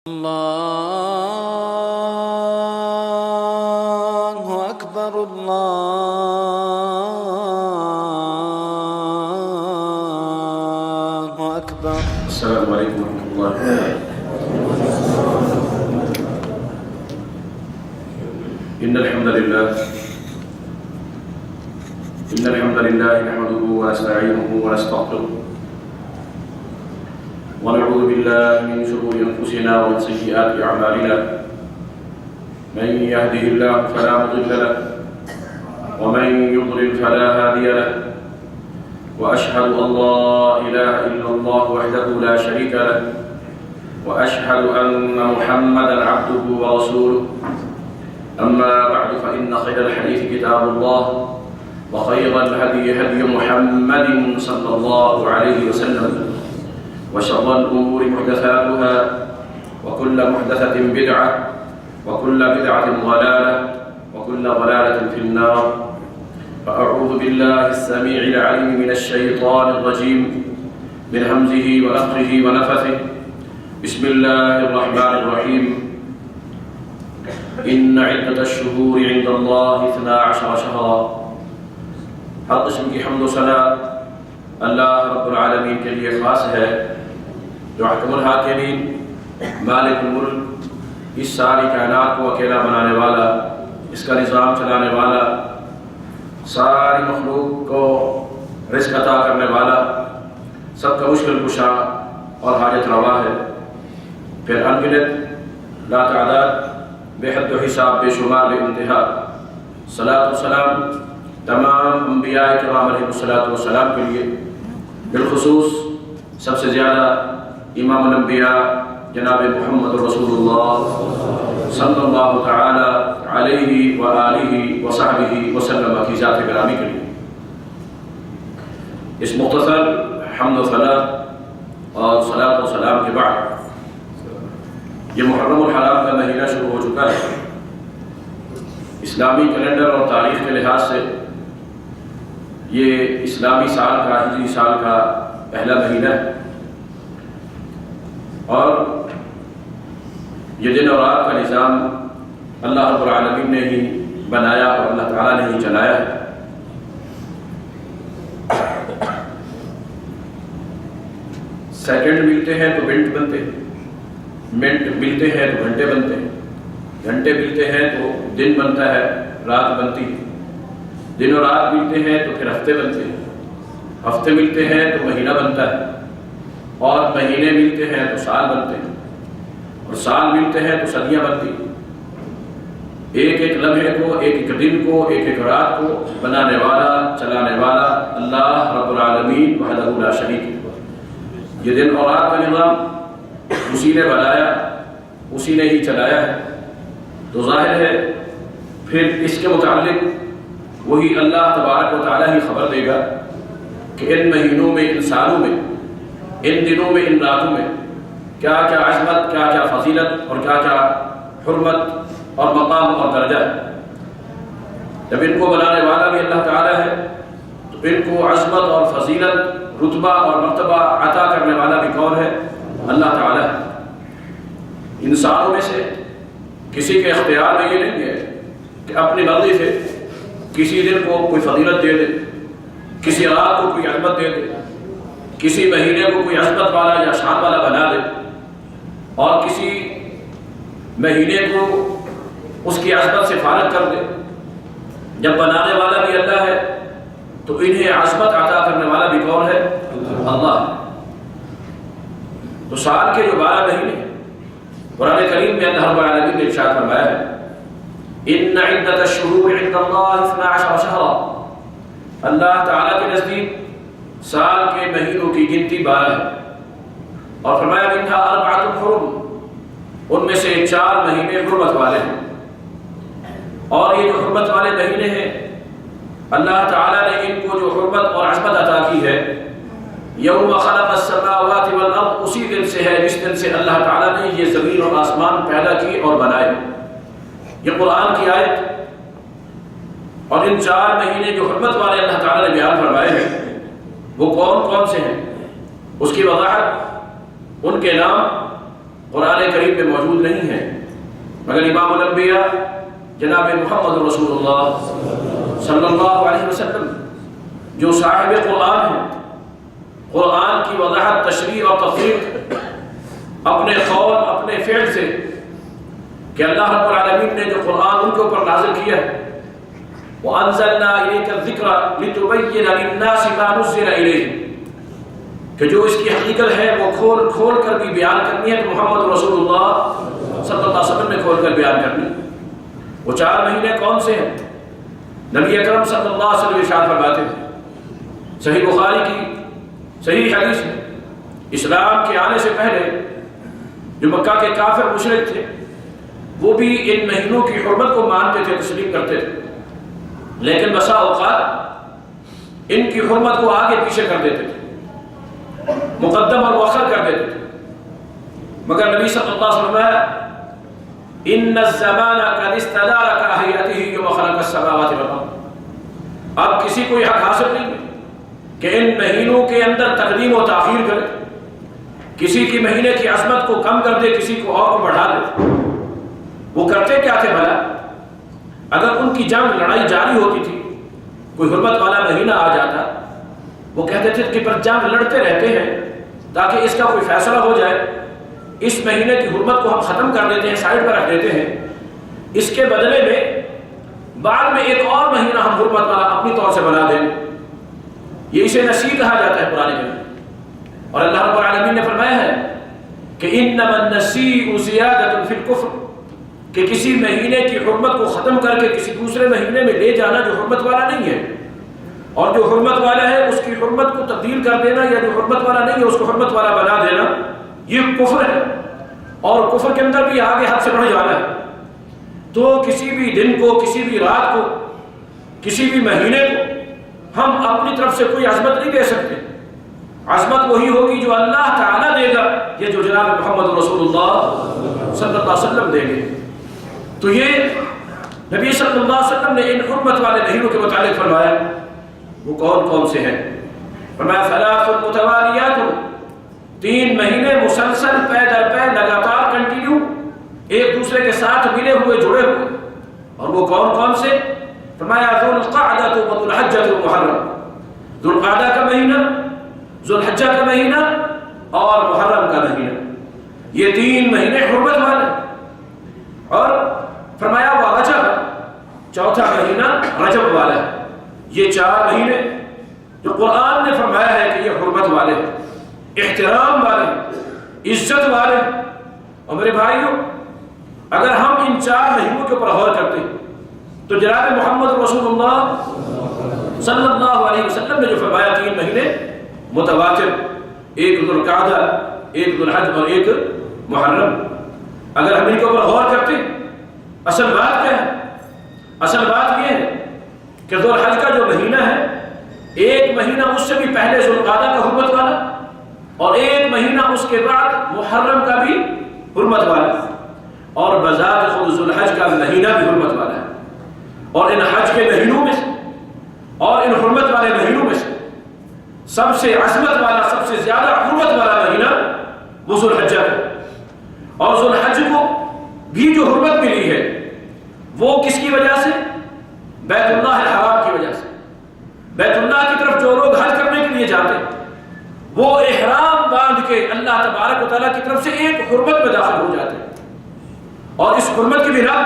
الله أكبر الله أكبر. السلام عليكم ورحمة الله. إن الحمد لله نحمده ونستعينه ونستغفره ونعوذ بالله من شرور أنفسنا ومن سيئات أعمالنا. من يهده الله فلا مضل له ومن يضلل فلا هادي له. وأشهد أن لا إله إلا الله وحده لا شريك له وأشهد أن محمدا عبده ورسوله. أما بعد فإن خير الحديث كتاب الله وخير الهدي هدي محمد صلى الله عليه وسلم وشر الأمور محدثاتها وكل محدثة بدعة وكل بدعة ضلالة وكل ضلالة في النار. فأعوذ بالله السميع العليم من الشيطان الرجيم من همزه ونفخه ونفثه. بسم الله الرحمن الرحيم. إن عدة الشهور عند الله 12 شهرا. ہر قسم کی حمد و ثنا اللہ رب العالمین کے لیے خاص ہے، جو حکم الحاکمین مالک الملک، اس ساری کائنات کو اکیلا بنانے والا، اس کا نظام چلانے والا، ساری مخلوق کو رزق عطا کرنے والا، سب کا مشکل کشا اور حاجت روا ہے. پھر انگنت لا تعداد، بے حد و حساب، بے شمار، بے انتہا صلاۃ و سلام تمام انبیاء کرام علیہ السلام کے لیے، بالخصوص سب سے زیادہ امام الانبیاء جناب محمد رسول اللہ صلی اللہ تعالی علیہ وآلہ وصحبہ وسلم کی ذات گرامی کے لیے. اس مختصر حمد و ثنا اور صلاۃ و سلام کے بعد یہ محرم الحرام کا مہینہ شروع ہو چکا ہے. اسلامی کیلنڈر اور تاریخ کے لحاظ سے یہ اسلامی سال کا، ہجری سال کا پہلا مہینہ ہے، اور یہ دن اور رات کا نظام اللہ رب العالمین نے ہی بنایا اور اللہ تعالیٰ نے ہی چلایا ہے. سیکنڈ ملتے ہیں تو منٹ بنتے ہیں، منٹ ملتے ہیں تو گھنٹے بنتے ہیں، گھنٹے ملتے ہیں تو دن بنتا ہے، رات بنتی ہے، دن اور رات ملتے ہیں تو پھر ہفتے بنتے ہیں، ہفتے ملتے ہیں تو مہینہ بنتا ہے، اور مہینے ملتے ہیں تو سال بنتے ہیں، اور سال ملتے ہیں تو صدیاں بنتی ہیں. ایک ایک لمحے کو، ایک ایک دن کو، ایک ایک رات کو بنانے والا، چلانے والا اللہ رب العالمین وحدہ لا شریک ہے. یہ دن اور رات کا نظام اسی نے بنایا، اسی نے ہی چلایا ہے، تو ظاہر ہے پھر اس کے متعلق وہی اللہ تبارک و تعالیٰ ہی خبر دے گا کہ ان مہینوں میں، ان سالوں میں، ان دنوں میں، ان راتوں میں کیا کیا عظمت، کیا کیا فضیلت اور کیا کیا حرمت اور مقام اور درجہ ہے. جب ان کو بنانے والا بھی اللہ تعالیٰ ہے تو ان کو عظمت اور فضیلت، رتبہ اور مرتبہ عطا کرنے والا بھی کون ہے؟ اللہ تعالیٰ ہے. انسانوں میں سے کسی کے اختیار میں یہ نہیں ہے کہ اپنی مرضی سے کسی دن کو کوئی فضیلت دے دے، کسی رات کو کوئی عظمت دے دے، کسی مہینے کو کوئی عظمت والا یا شان والا بنا دے، اور کسی مہینے کو اس کی عظمت سے فارغ کر دے. جب بنانے والا بھی اللہ ہے تو انہیں عظمت عطا کرنے والا بھی کون ہے؟ اللہ. تو سال کے جو 12 مہینے قرآن کریم میں اللہ رب العالمین نے ارشاد فرمایا ہے ان عدت الشہور عند اللہ 12 شہرا. اللہ تعالیٰ کے نزدیک سال کے مہینوں کی گنتی 12 ہے، اور فرمایا منھا 4 حرم، ان میں سے 4 مہینے حرمت والے ہیں. اور یہ جو حرمت والے مہینے ہیں اللہ تعالیٰ نے ان کو جو حرمت اور عظمت عطا کی ہے یوم خلق السماوات والارض، اسی دن سے ہے جس دن سے اللہ تعالیٰ نے یہ زمین اور آسمان پیدا کی اور بنائے. یہ قرآن کی آیت. اور ان 4 مہینے جو حرمت والے اللہ تعالیٰ نے بیان فرمائے ہیں وہ کون کون سے ہیں، اس کی وضاحت، ان کے نام قرآن کریم میں موجود نہیں ہے، مگر امام الانبیاء جناب محمد رسول اللہ صلی اللہ علیہ وسلم جو صاحب قرآن ہیں، قرآن کی وضاحت، تشریح اور تفسیر اپنے قول اپنے فعل سے، کہ اللہ رب العالمین نے جو قرآن ان کے اوپر نازل کیا ہے، وَأَنزَلْنَا إِلَيْكَ الذِّكْرَ لِتُبَيِّنَ لِلنَّاسِ مَا نُزِّلَ إِلَيْهِمْ، کہ جو اس کی حقیقت ہے وہ کھول کھول کر بھی بیان کرنی ہے، تو محمد رسول اللہ صلی اللہ علیہ وسلم نے کھول کر بیان کرنی۔ وہ 4 مہینے کون سے ہیں؟ نبی اکرم صلی اللہ علیہ وسلم ارشاد فرماتے ہیں، صحیح بخاری کی صحیح حدیث ہے، اسلام کے آنے سے پہلے جو مکہ کے کافر مشرک تھے وہ بھی ان مہینوں کی حرمت کو مانتے تھے، تسلیم کرتے تھے، لیکن بسا اوقات ان کی حرمت کو آگے پیچھے کر دیتے تھے، مقدم اور مؤخر کر دیتے تھے، مگر نبی صلی اللہ علیہ وسلم نے ان الزمان قد استدار كهيئته يوم خلق السماوات والارض، اب کسی کو یہ حق حاصل نہیں ہے کہ ان مہینوں کے اندر تقدیم و تاخیر کرے، کسی کی مہینے کی عظمت کو کم کر دے، کسی کو اور کو بڑھا دے۔ وہ کرتے کیا تھے بھلا؟ اگر ان کی جنگ لڑائی جاری ہوتی تھی، کوئی حرمت والا مہینہ آ جاتا، وہ کہتے تھے کہ پر جنگ لڑتے رہتے ہیں تاکہ اس کا کوئی فیصلہ ہو جائے، اس مہینے کی حرمت کو ہم ختم کر دیتے ہیں، سائڈ پر رکھ دیتے ہیں، اس کے بدلے میں بعد میں ایک اور مہینہ ہم حرمت والا اپنی طور سے بنا دیں۔ یہ اسے نسیء کہا جاتا ہے قرآن میں، اور اللہ رب العالمین نے فرمایا ہے کہ انما النسیء زیادۃ فی الکفر، کہ کسی مہینے کی حرمت کو ختم کر کے کسی دوسرے مہینے میں لے جانا جو حرمت والا نہیں ہے، اور جو حرمت والا ہے اس کی حرمت کو تبدیل کر دینا، یا جو حرمت والا نہیں ہے اس کو حرمت والا بنا دینا، یہ کفر ہے، اور کفر کے اندر بھی آگے حد سے بڑھ جانا ہے۔ تو کسی بھی دن کو، کسی بھی رات کو، کسی بھی مہینے کو ہم اپنی طرف سے کوئی عظمت نہیں دے سکتے، عظمت وہی ہوگی جو اللہ تعالیٰ دے گا، یہ جو جناب محمد رسول اللہ صلی اللہ علیہ وسلم دیں گے۔ تو یہ نبی صلی اللہ علیہ وسلم نے ان حرمت والے مہینوں کے متعلق فرمایا، وہ کون کون سے ہیں؟ فرمایا ثلاث متوالیات، 3 مہینے مسلسل پے در پے لگاتار کنٹینیو ایک دوسرے کے ساتھ ملے ہوئے جڑے ہوئے، اور وہ کون کون سے؟ فرمایا ذو القعدہ و ذو الحجہ و محرم، ذو القعدہ کا مہینہ، ذو الحجہ کا مہینہ اور محرم کا مہینہ، یہ 3 مہینے حرمت والے۔ اور فرمایا وہ رجب، 4تھا مہینہ رجب والا ہے۔ یہ 4 مہینے جو قرآن نے فرمایا ہے کہ یہ حرمت والے، احترام والے، عزت والے۔ اور میرے بھائیوں، اگر ہم ان 4 مہینوں کے اوپر غور کرتے ہیں تو جناب محمد رسول اللہ صلی اللہ علیہ وسلم نے جو فرمایا 3 مہینے متواتر، ایک ذو القعدہ، ایک ذو الحج اور ایک محرم، اگر ہم ان کے اوپر غور کرتے ہیں، اصل بات کیا ہے؟ اصل بات یہ ہے کہ ذو الحج کا جو مہینہ ہے، ایک مہینہ اس سے بھی پہلے ذو القعدہ کا حرمت والا، اور ایک مہینہ اس کے بعد محرم کا بھی حرمت والا، اور بذات خود ذو الحج کا مہینہ بھی حرمت والا ہے۔ اور ان حج کے مہینوں میں سے اور ان حرمت والے مہینوں میں سے سب سے عظمت والا، سب سے زیادہ حرمت والا مہینہ وہ ذو الحجہ ہے۔ اور ذو الحج کو بھی جو حرمت ملی ہے وہ کس کی وجہ سے؟ بیت اللہ الحرام کی وجہ سے۔ بیت اللہ کی طرف جو لوگ حج کرنے کے لیے جاتے ہیں وہ احرام باندھ کے اللہ تبارک و تعالیٰ کی طرف سے ایک حرمت میں داخل ہو جاتے ہیں، اور اس حرمت کی بنا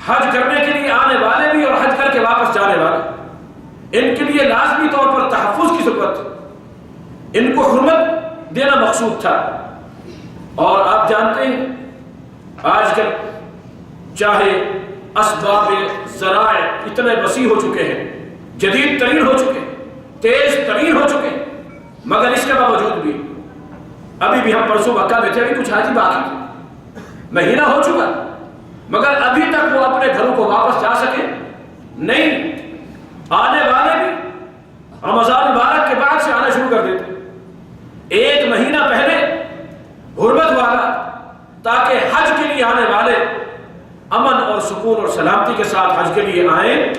حج کرنے کے لیے آنے والے بھی اور حج کر کے واپس جانے والے، ان کے لیے لازمی طور پر تحفظ کی ضرورت تھی، ان کو حرمت دینا مقصود تھا۔ اور آپ جانتے ہیں آج کل چاہے اسباب ذرائع اتنے وسیع ہو چکے ہیں، جدید ترین ہو چکے ہیں، تیز ترین ہو چکے ہیں، مگر اس کے باوجود بھی ابھی بھی ہم پرسوں مکہ میں تھے، ابھی کچھ حاجی باقی تھے، مہینہ ہو چکا مگر ابھی تک وہ اپنے گھروں کو واپس جا سکے نہیں۔ آنے والے بھی رمضان مبارک کے بعد سے آنا شروع کر دیتے، ایک مہینہ پہلے حرمت والا، تاکہ حج کے لیے آنے والے امن اور سکون اور سلامتی کے ساتھ حج کے لیے آئیں،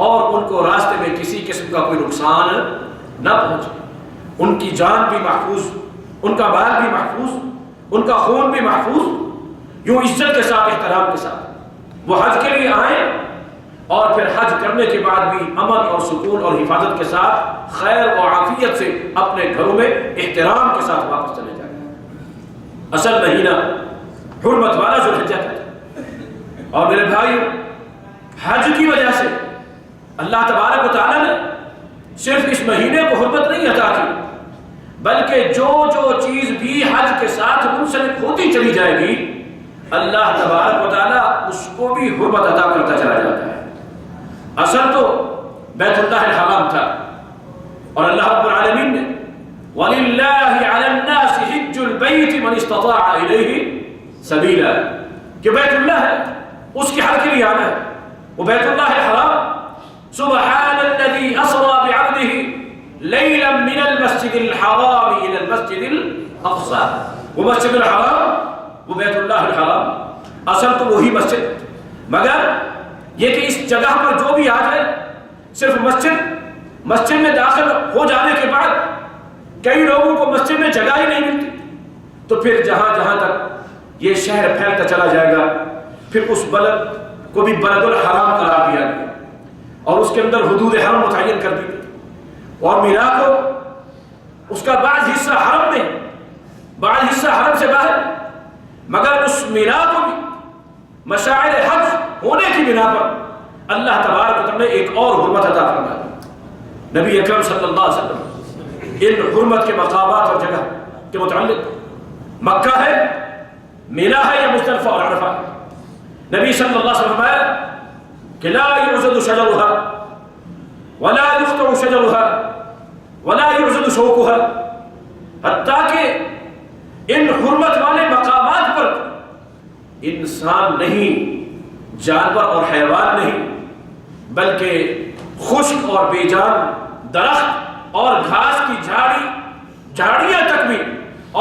اور ان کو راستے میں کسی قسم کا کوئی نقصان نہ پہنچے، ان کی جان بھی محفوظ، ان کا مال بھی محفوظ، ان کا خون بھی محفوظ، یوں عزت کے ساتھ، احترام کے ساتھ وہ حج کے لیے آئیں، اور پھر حج کرنے کے بعد بھی امن اور سکون اور حفاظت کے ساتھ خیر و عافیت سے اپنے گھروں میں احترام کے ساتھ واپس چلے جائیں۔ اصل مہینہ حرمت والا ذوالحجہ ہے، اور میرے بھائی حج کی وجہ سے اللہ تبارک و تعالیٰ نے صرف اس مہینے کو حرمت نہیں عطا کی، بلکہ جو جو چیز بھی حج کے ساتھ منسلک ہوتی چلی جائے گی اللہ تبارک و تعالیٰ اس کو بھی حرمت عطا کرتا چلا جاتا ہے۔ اصل تو بیت اللہ الحرام تھا، اور اللہ رب العالمین نے وَلِلَّهِ عَلَى النَّاسِ حِجُّ الْبَيْتِ مَنِ اسْتَطَاعَ إِلَيْهِ سَبِيلًا، کہ بیت اللہ ہے، اس کے حج کے لیے آنا ہے، وہ بیت اللہ الحرام۔ سبحان الذي أسرى بعبده ليلا من المسجد الحرام إلى المسجد الأقصى، وہ مسجد الحرام، وہ بیت اللہ الحرام، اصل تو وہی مسجد، مگر یہ کہ اس جگہ پر جو بھی آ جائے صرف مسجد میں داخل ہو جانے کے بعد کئی لوگوں کو مسجد میں جگہ ہی نہیں ملتی، تو پھر جہاں جہاں تک یہ شہر پھیلتا چلا جائے گا پھر اس بلد کو بھی بلد الحرام قرار دیا گیا، اور اس کے اندر حدود حرم متعین کر دی گئی، اور مینا کو اس کا بعض حصہ حرم میں، بعض حصہ حرم سے باہر، مگر اس مینا کو بھی مشاعر حج ہونے کی بنا پر اللہ تبارک و تعالیٰ نے ایک اور حرمت عطا فرمائی۔ نبی اکرم صلی اللہ علیہ وسلم ان حرمت کے مقامات اور جگہ کے متعلق مکہ ہے، مینا ہے یا مزدلفہ اور عرفہ، نبی صلی اللہ علیہ وسلم فرمایا کہ لا يعضد شجرها ولا يقطع شجرها ولا يعضد شوكها، حتیٰ کہ ان حرمت والے مقامات پر انسان نہیں، جانور اور حیوان نہیں، بلکہ خشک اور بے جان درخت اور گھاس کی جھاڑیاں تک بھی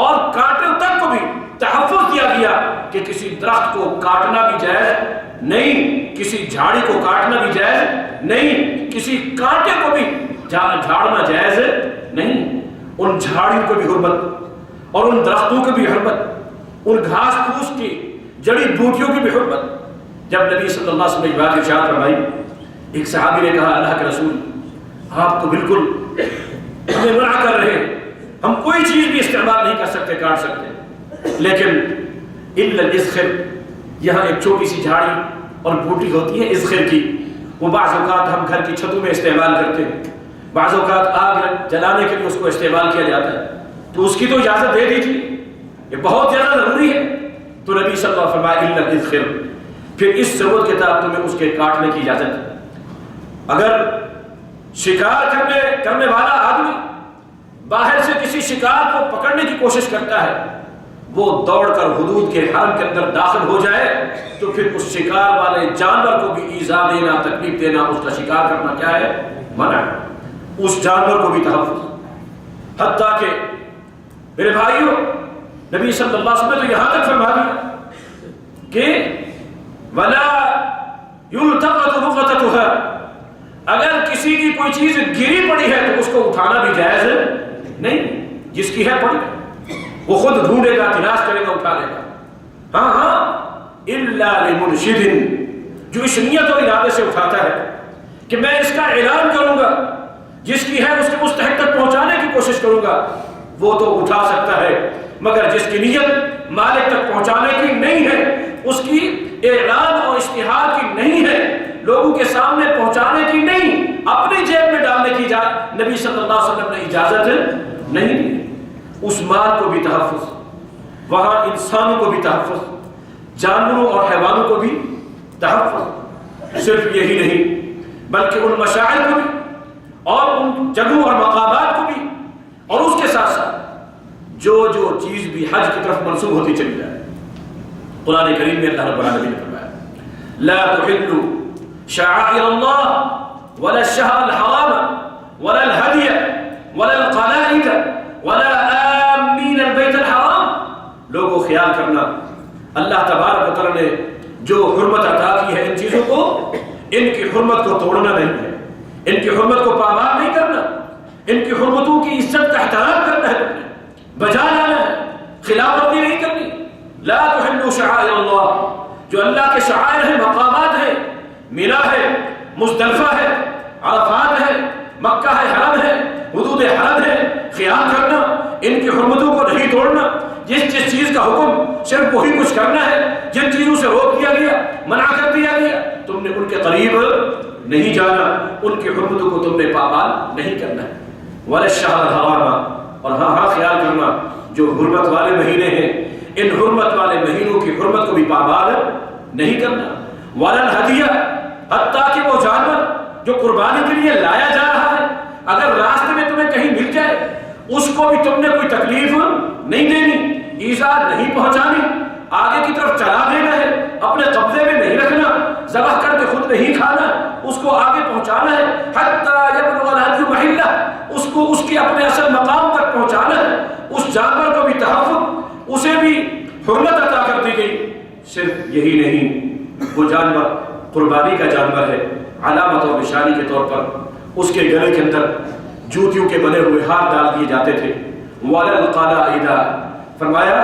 اور کانٹوں تک کو بھی تحفظ دیا گیا کہ کسی درخت کو کاٹنا بھی جائز نہیں، کسی جھاڑی کو کاٹنا بھی جائز نہیں، کسی کانٹے کو بھی جھاڑنا جائز نہیں۔ ان جھاڑیوں کو بھی حرمت، اور ان درختوں کو بھی حرمت، ان گھاس پھوس کی جڑی بوٹیوں کی بھی حرمت۔ جب نبی صلی اللہ علیہ وسلم نے بات ارشاد فرمائی، ایک صحابی نے کہا اللہ کے رسول آپ تو بالکل ہمیں منع کر رہے ہیں، ہم کوئی چیز بھی استعمال نہیں کر سکتے، کاٹ سکتے، لیکن الا الازخر، یہاں ایک چھوٹی سی جھاڑی اور بوٹی ہوتی ہے ازخر کی، وہ بعض اوقات ہم گھر کی چھتوں میں استعمال کرتے ہیں، بعض اوقات آگ جلانے کے لیے اس کو استعمال کیا جاتا ہے، تو اس کی تو اجازت دے دیجیے، یہ بہت زیادہ ضروری ہے۔ تو نبی صلی اللہ علیہ وسلم فرمایا الا الازخر، پھر اس ضرورت کے تحت تمہیں اس کے کاٹنے کی اجازت ہے۔ اگر شکار کرنے والا آدمی باہر سے کسی شکار کو پکڑنے کی کوشش کرتا ہے، وہ دوڑ کر حدود کے حرم کے اندر داخل ہو جائے تو پھر اس شکار والے جانور کو بھی ایذا دینا، تکلیف دینا، اس کا شکار کرنا کیا ہے؟ منع ہے۔ اس جانور کو بھی تحفظ، حتیٰ کہ میرے بھائیوں نبی صلی اللہ علیہ وسلم نے تو یہاں تک فرما دیا کہ وَلَا يُلْتَقَطُ لُقَطَتُهَا، اگر کسی کی کوئی چیز گری پڑی ہے تو اس کو اٹھانا بھی جائز نہیں، جس کی ہے پڑی وہ خود ڈھونڈے گا، تلاش کرے گا، اٹھا لے گا۔ ہاں إِلَّا لِمُنْشِدٍ، جو اس نیت اور ارادے سے اٹھاتا ہے کہ میں اس کا اعلان کروں گا، جس کی ہے اس کے مستحق تک پہنچانے کی کوشش کروں گا، وہ تو اٹھا سکتا ہے، مگر جس کی نیت مالک تک پہنچانے کی نہیں ہے، اس کی اعلان اور اشتہار کی نہیں ہے، لوگوں کے سامنے پہنچانے کی نہیں، اپنی جیب میں ڈالنے کی نبی صلی اللہ علیہ وسلم نے اجازت نہیں دی۔ اس مال کو بھی تحفظ، وہاں انسانوں کو بھی تحفظ، جانوروں اور حیوانوں کو بھی تحفظ، صرف یہی نہیں بلکہ ان مشاعر کو بھی اور ان جگہوں اور مقامات کو بھی، اور اس کے ساتھ ساتھ جو چیز بھی حج کی طرف منسوب ہوتی چلی جائے۔ قرآن کریم میں اللہ رب العالمین نے فرمایا لا تحلوا شعائر اللہ ولا الشهر الحرام ولا الهدي ولا القلائد ولا آمین البیت الحرام۔ لوگوں خیال کرنا، اللہ تبارک و تعالیٰ نے جو حرمت عطا کی ہے ان چیزوں کو، ان کی حرمت کو توڑنا نہیں ہے، ان کی حرمت کو پامال نہیں کرنا، ان کی حرمتوں کی عزت کا احترام کرنا ہے، بجا لانا ہے، خلاف ورزی نہیں کرنی۔ لا تحلوا شعائر اللہ، جو اللہ کے شعائر ہیں، مقامات ہیں، مینا ہے، مزدلفہ ہے، عرفات ہے، مکہ ہے، حرم ہے، حدود حرم ہے، خیال کرنا، ان کی حرمتوں کو نہیں توڑنا، جس چیز کا حکم صرف وہی کچھ کرنا ہے، جن چیزوں سے روک دیا گیا، منع کر دیا گیا، تم نے ان کے قریب نہیں جانا، ان کی حرمتوں کو تم نے پابند نہیں کرنا ہے۔ وَلَلشَّهْرِ الْحَرَامَ، اور ہاں خیال کرنا جو حرمت والے مہینے ہیں، ان حرمت والے مہینوں کی حرمت کو بھی پابند نہیں کرنا۔ وَلَلْهَدْيَ، حتیٰ کہ وہ جانور جو قربانی کے لیے لایا جا رہا ہے، اگر راستے میں تمہیں کہیں مل جائے، اس کو بھی تم نے کوئی تکلیف نہیں دینی، ایذا نہیں پہنچانی، آگے کی طرف چلا دینا ہے، اپنے قبضے میں نہیں رکھنا، ذبح کر کے خود نہیں کھانا، اس کو آگے پہنچانا ہے، حتیٰ یبلغ الہدی محلہ، اس کو اس کے اپنے اصل مقام تک پہنچانا ہے۔ اس جانور کو بھی تحفظ، اسے بھی حرمت عطا کر دی گئی۔ صرف یہی نہیں، وہ جانور قربانی کا جانور ہے، علامت اور نشانی کے طور پر اس کے گلے کے اندر جوتیوں کے بنے ہوئے ہار ڈال دیے جاتے تھے۔ وَلَلْقَلَائِدَ، فرمایا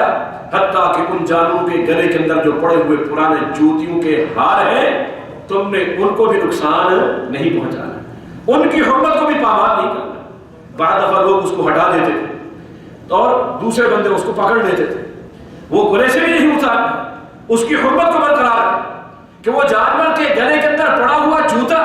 حتیٰ کہ ان جانوروں کے گلے کے اندر جو پڑے ہوئے پرانے جوتیوں کے ہار ہیں، تم نے ان کو بھی نقصان نہیں پہنچانا، ان کی حرمت کو بھی پامال نہیں کرنا۔ بعض دفعہ لوگ اس کو ہٹا دیتے تھے اور دوسرے بندے اس کو پکڑ لیتے تھے، وہ گلے سے بھی نہیں اتارنا، اس کی حرمت کو برقرار رکھنا کہ وہ جانور کے گلے کے اندر پڑا ہوا جوتا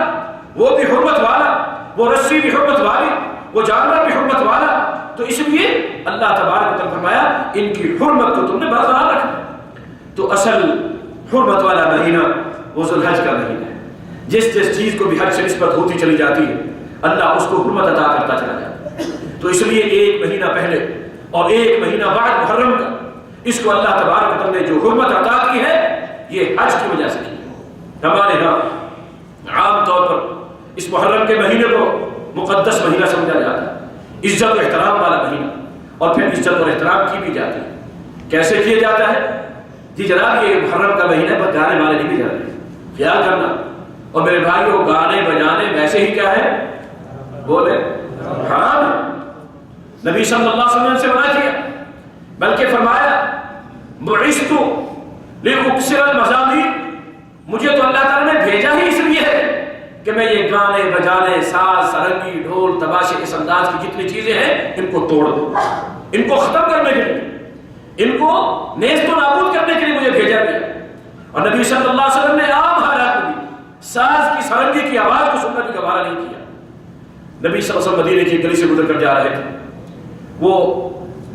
وہ بھی حرمت والا، وہ رسی بھی حرمت والی، وہ جانور بھی حرمت والا، تو اس لیے اللہ تبارک و تعالیٰ فرمایا ان کی حرمت کو تم نے برقرار رکھنا۔ تو اصل حرمت والا مہینہ وہ ذوالحج کا مہینہ ہے، جس چیز کو بھی حج سے نسبت ہوتی چلی جاتی ہے اللہ اس کو حرمت عطا کرتا چلا جاتا ہے۔ تو اس لیے ایک مہینہ پہلے اور ایک مہینہ بعد محرم کا، اس کو اللہ تبارک و تعالیٰ نے جو حرمت عطا کی ہے یہ حج کی وجہ سے کی ہے۔ ہمارے ہاں عام طور پر اس محرم کے مہینے کو مقدس مہینہ سمجھا جاتا ہے، عزت و احترام والا مہینہ، اور پھر عزت اور احترام کی بھی جاتی ہے۔ کیسے کیا جاتا ہے؟ جی جناب یہ محرم کا مہینہ پر گانے والے نہیں بھی جاتے، خیال کرنا۔ اور میرے بھائیو گانے بجانے ویسے ہی کیا ہے، بولے حرام ہے، نبی صلی اللہ علیہ وسلم سے منع کیا، بلکہ فرمایا بعثت لأکثر المزامیر، مجھے تو اللہ تعالیٰ نے بھیجا ہی اس لیے ہے کہ میں یہ گانے بجانے، ساز سرنگی ڈھول تباشے اس انداز کی جتنی چیزیں ہیں ان کو توڑ دوں، ان کو ختم کرنے کے لیے، ان کو نیست و نابود کرنے کے لیے مجھے بھیجا گیا۔ اور نبی صلی اللہ علیہ وسلم نے عام حالات میں بھی ساز کی سرنگی کی آواز کو سننا بھی گوارا نہیں کیا۔ نبی صلی اللہ علیہ وسلم مدینے کی گلی سے گزر کر جا رہے تھے، وہ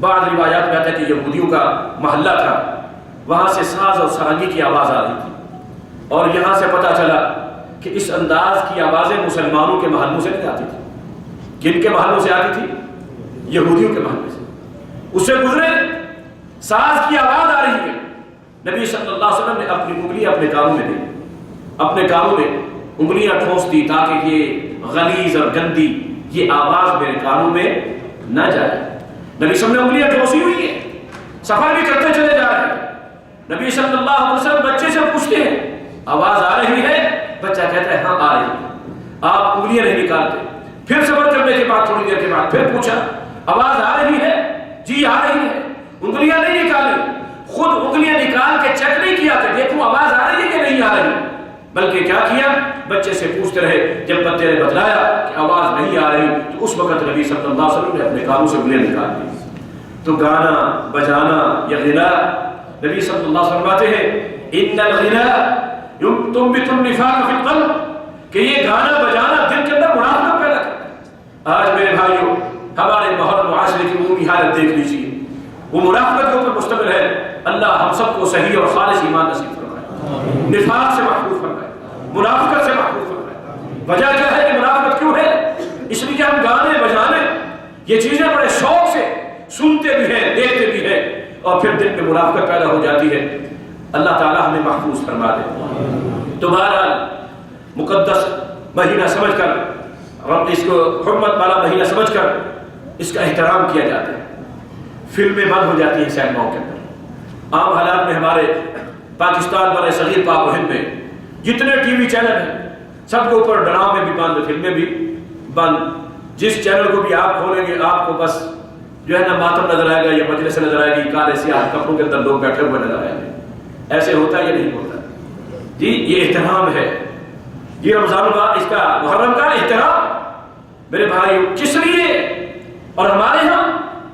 بعض روایات میں آتا ہے کہ یہودیوں کا محلہ تھا، وہاں سے ساز اور سرنگی کی آواز آ رہی تھی، اور یہاں سے پتہ چلا کہ اس انداز کی آوازیں مسلمانوں کے محلوں سے نہیں آتی تھی۔ کن کے محلوں سے آتی تھی؟ یہودیوں کے محلے سے۔ اس سے گزرے، ساز کی آواز آ رہی ہے، نبی صلی اللہ علیہ وسلم نے اپنی انگلیاں اپنے کانوں میں دی، اپنے کانوں میں انگلیاں ٹھونس دی تاکہ یہ غلیظ اور گندی یہ آواز میرے کانوں میں نہ جائے۔ نبی صلی اللہ علیہ وسلم نے انگلیاں ٹھونسی ہوئی ہیں، سفر بھی کرتے چلے جا رہے ہیں، نبی صلی اللہ علیہ وسلم بچے سے پوچھتے ہیں آواز آ رہی ہے؟ بچہ کہتا ہے ہاں آ رہی ہے۔ آپ انگلیاں نہیں نکالتے، پھر سفر کرنے کے بعد تھوڑی دیر کے بعد پھر پوچھا آواز آ رہی ہے؟ جی آ رہی ہے۔ انگلیاں نہیں نکالی، خود انگلیاں نکال کے چیک نہیں کیا کہ دیکھو آواز آ رہی ہے کہ نہیں آ رہی، بلکہ کیا کیا؟ بچے سے پوچھتے رہے۔ جب بچے نے بتلایا کہ آواز نہیں آ رہی تو اس وقت نبی صلی اللہ علیہ وسلم نے اپنے کانوں سے انگلیاں نکال دی۔ تو گانا بجانا یا غنا، نبی صلی اللہ علیہ وسلم فرماتے ہیں ان الغنا تنبت النفاق فی القلب، کہ یہ گانا بجانا دل کے اندر منافقت پیدا کرتا ہے۔ آج میرے بھائیوں ہمارے ماحول معاشرے کی عمومی حالت دیکھ لیجیے، وہ منافقت کے اوپر مشتمل ہے۔ اللہ ہم سب کو صحیح اور خالص ایمان نصیب فرمائے، نفاق سے محفوظ فرمائے، منافقت سے محفوظ فرمائے۔ وجہ کیا ہے کہ منافقت کیوں ہے؟ اس لیے ہم گانے بجانے یہ چیزیں بڑے شوق سے سنتے بھی ہیں، دیکھتے بھی ہیں، اور پھر دل میں منافقت پیدا ہو جاتی ہے۔ اللہ تعالیٰ ہمیں محفوظ فرما دے۔ تو بہرحال مقدس مہینہ سمجھ کر، رب اس کو حرمت والا مہینہ سمجھ کر اس کا احترام کیا جاتا ہے۔ فلمیں بند ہو جاتی ہیں سینماؤں کے اندر۔ عام حالات میں ہمارے پاکستان برے صغیر پاک و ہند میں جتنے ٹی وی چینل ہیں سب کے اوپر ڈرامے بھی بند، فلمیں بھی بند۔ جس چینل کو بھی آپ کھولیں گے آپ کو بس جو ہے نا ماتم نظر آئے گا، یہ مجلس نظر آئے گی، کالے سیاہ کپڑوں کے اندر لوگ بیٹھے ہوئے نظر آئیں گے. ایسے ہوتا ہے یا نہیں ہوتا؟ جی یہ احترام ہے، یہ رمضان کا اس کا محرم کا احترام میرے بھائیو. کس لیے؟ اور ہمارے ہاں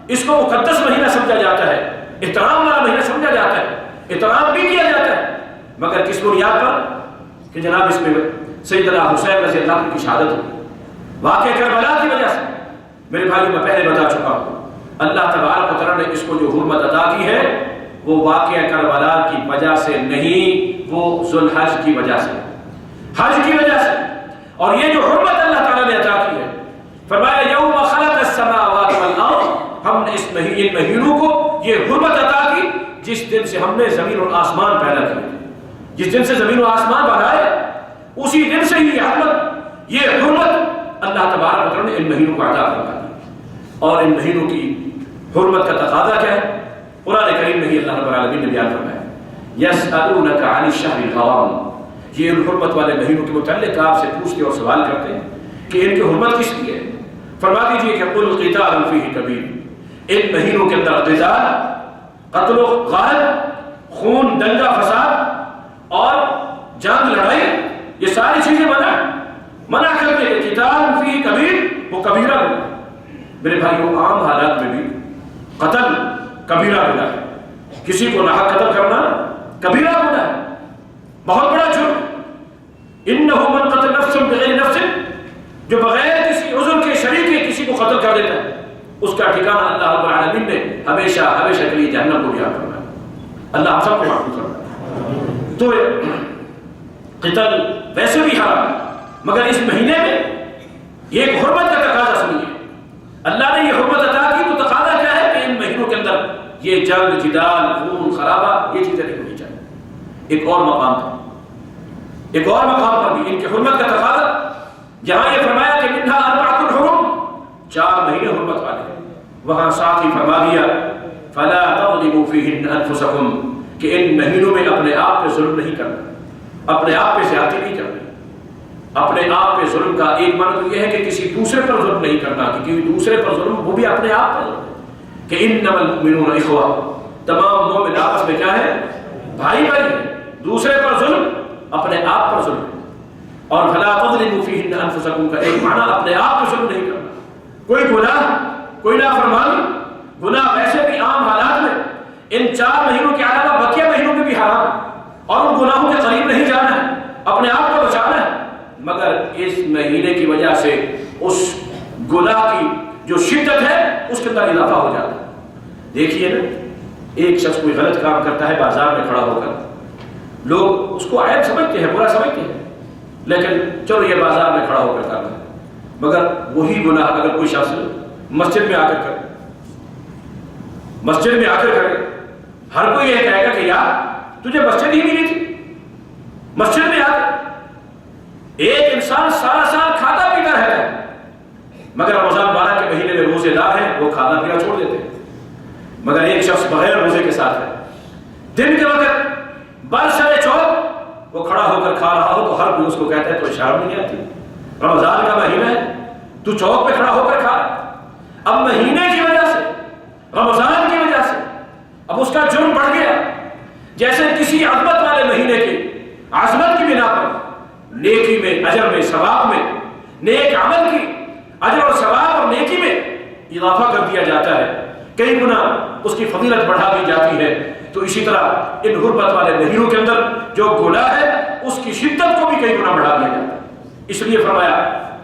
اس کو مقدس مہینہ سمجھا جاتا ہے، احترام والا مہینہ سمجھا جاتا ہے، احترام بھی کیا جاتا ہے، مگر کس بنیاد پر کہ جناب اس میں سیدنا حسین رضی اللہ عنہ کی شہادت ہوئی واقعہ کربلا کی وجہ سے. میرے بھائیو میں پہلے بتا چکا ہوں اللہ تبارک و تعالیٰ نے اس کو جو حرمت عطا کی ہے وہ واقعہ کربلا کی وجہ سے نہیں، وہ ذوالحج کی وجہ سے، حج کی وجہ سے. اور یہ جو حرمت اللہ تعالیٰ نے عطا کی ہے، فرمایا یوم خلق السماوات والارض، ہم نے اس ان مہینوں کو یہ حرمت عطا کی جس دن سے ہم نے زمین اور آسمان پیدا کیے، جس دن سے زمین و آسمان بنائے اسی دن سے ہی یہ حرمت اللہ تبارک و تعالیٰ نے ان مہینوں کو عطا فرما دی. اور ان مہینوں کی حرمت کا تقاضا کیا ہے؟ قرآن کریم میں ہی اللہ رب العالمین نے بیان فرمایا یسألونک عن الشہر الحرام، یہ ان حرمت والے مہینوں کے متعلق آپ سے پوچھتے اور سوال کرتے ہیں کہ ان کی حرمت کس لیے ہے. فرما دیجئے کہ قل قتال فیہ کبیر، ان مہینوں کے اندر قتال، قتل و غارت، خون، دنگا فساد اور جنگ لڑائی، یہ ساری چیزیں منع کرتے ہیں. قتال فیہ کبیر، وہ کبیرہ گناہ. میرے بھائیوں عام حالات میں بھی قتل کبیرہ گناہ ہے، کسی کو ناحق قتل کرنا کبیرہ گناہ ہے، بہت بڑا جرم. انہ من قتل نفس بغیر نفس، جو بغیر کسی عذر کے شریک کے کسی کو قتل کر دیتا ہے اس کا ٹھکانہ اللہ رب العالمین نے ہمیشہ ہمیشہ کے لیے جہنم کو بیان کرنا ہے. اللہ ہم سب کو محفوظ کرنا. تو قتل ویسے بھی حرام، مگر اس مہینے میں یہ ایک حرمت کا تقاضا. سنیے اللہ نے یہ حرمت عطا کی تو تقاضا کیا ہے کہ ان مہینوں کے اندر یہ جنگ، جدال، خون خرابہ، یہ چیزیں نہیں ہونی چاہیے. ایک اور مقام پر بھی ان کی حرمت کا تقاضا، جہاں یہ فرمایا کہ منہا اربعۃ حرم، 4 مہینے حرمت والے ہیں، وہاں ساتھ ہی فرما دیا فلا تظلموا فیہن انفسکم، کہ ان مہینوں میں اپنے آپ پہ ظلم نہیں کرنا، اپنے آپ پہ زیادتی نہیں کرنا. اپنے آپ پہ ظلم کا ایک معنی تو یہ ہے کہ کسی دوسرے پر ظلم نہیں کرنا، کہ دوسرے پر ظلم وہ بھی اپنے آپ پر ظلم ہے. کہ انما المؤمنون اخوہ، تمام مومن آپس میں کیا ہے؟ بھائی بھائی ہے. دوسرے پر ظلم اپنے آپ پر ظلم ہے. اور فلا تظلموا فیہن انفسکم کا ایک معنی اپنے آپ پہ ظلم نہیں کرنا. کوئی گناہ، کوئی نافرمانی، گناہ ویسے بھی عام حالات میں ان 4 مہینوں کے علاوہ بقیہ مہینوں میں بھی حرام، اور ان گناہوں کے قریب نہیں جانا ہے، اپنے آپ کو بچانا ہے. مگر اس مہینے کی وجہ سے اس گناہ کی جو شدت ہے اس کے اندر اضافہ ہو جاتا ہے. دیکھیے نا، ایک شخص کوئی غلط کام کرتا ہے بازار میں کھڑا ہو کر، لوگ اس کو عیب سمجھتے ہیں، برا سمجھتے ہیں، لیکن چلو یہ بازار میں کھڑا ہو کر کرتا ہے. مگر وہی گناہ اگر کوئی شخص مسجد میں آ کر کرے، مسجد میں آ کر کرے، ہر کوئی یہ کہے گا کہ یار تجھے مسجد ہی ملی تھی، مسجد میں آ کر. ایک انسان سارا سال کھاتا پیتا رہتا ہے، مگر رمضان 12 کے مہینے میں روزے دار ہیں، وہ کھانا پینا چھوڑ دیتے ہیں. مگر ایک شخص بغیر روزے کے ساتھ ہے، دن کے وقت برسر چوک وہ کھڑا ہو کر کھا رہا ہو تو ہر کوئی اس کو کہتا ہے تو شرم نہیں آتی؟ رمضان کا مہینہ ہے، تو چوک پہ کھڑا ہو کر کھا. اب مہینے کی وجہ سے، رمضان کی وجہ سے اب اس کا جرم بڑھ گیا. جیسے کسی عظمت والے مہینے کی عظمت کی بنا پر نیکی میں، اجر میں، ثواب میں، نیک عمل کی اجر اور ثواب اور نیکی میں اضافہ کر دیا جاتا ہے، کئی گنا اس کی فضیلت بڑھا دی جاتی ہے. تو اسی طرح ان حرمت والے مہینوں کے اندر جو گناہ ہے اس کی شدت کو بھی کئی گنا بڑھا دیا جاتا ہے. اس لیے فرمایا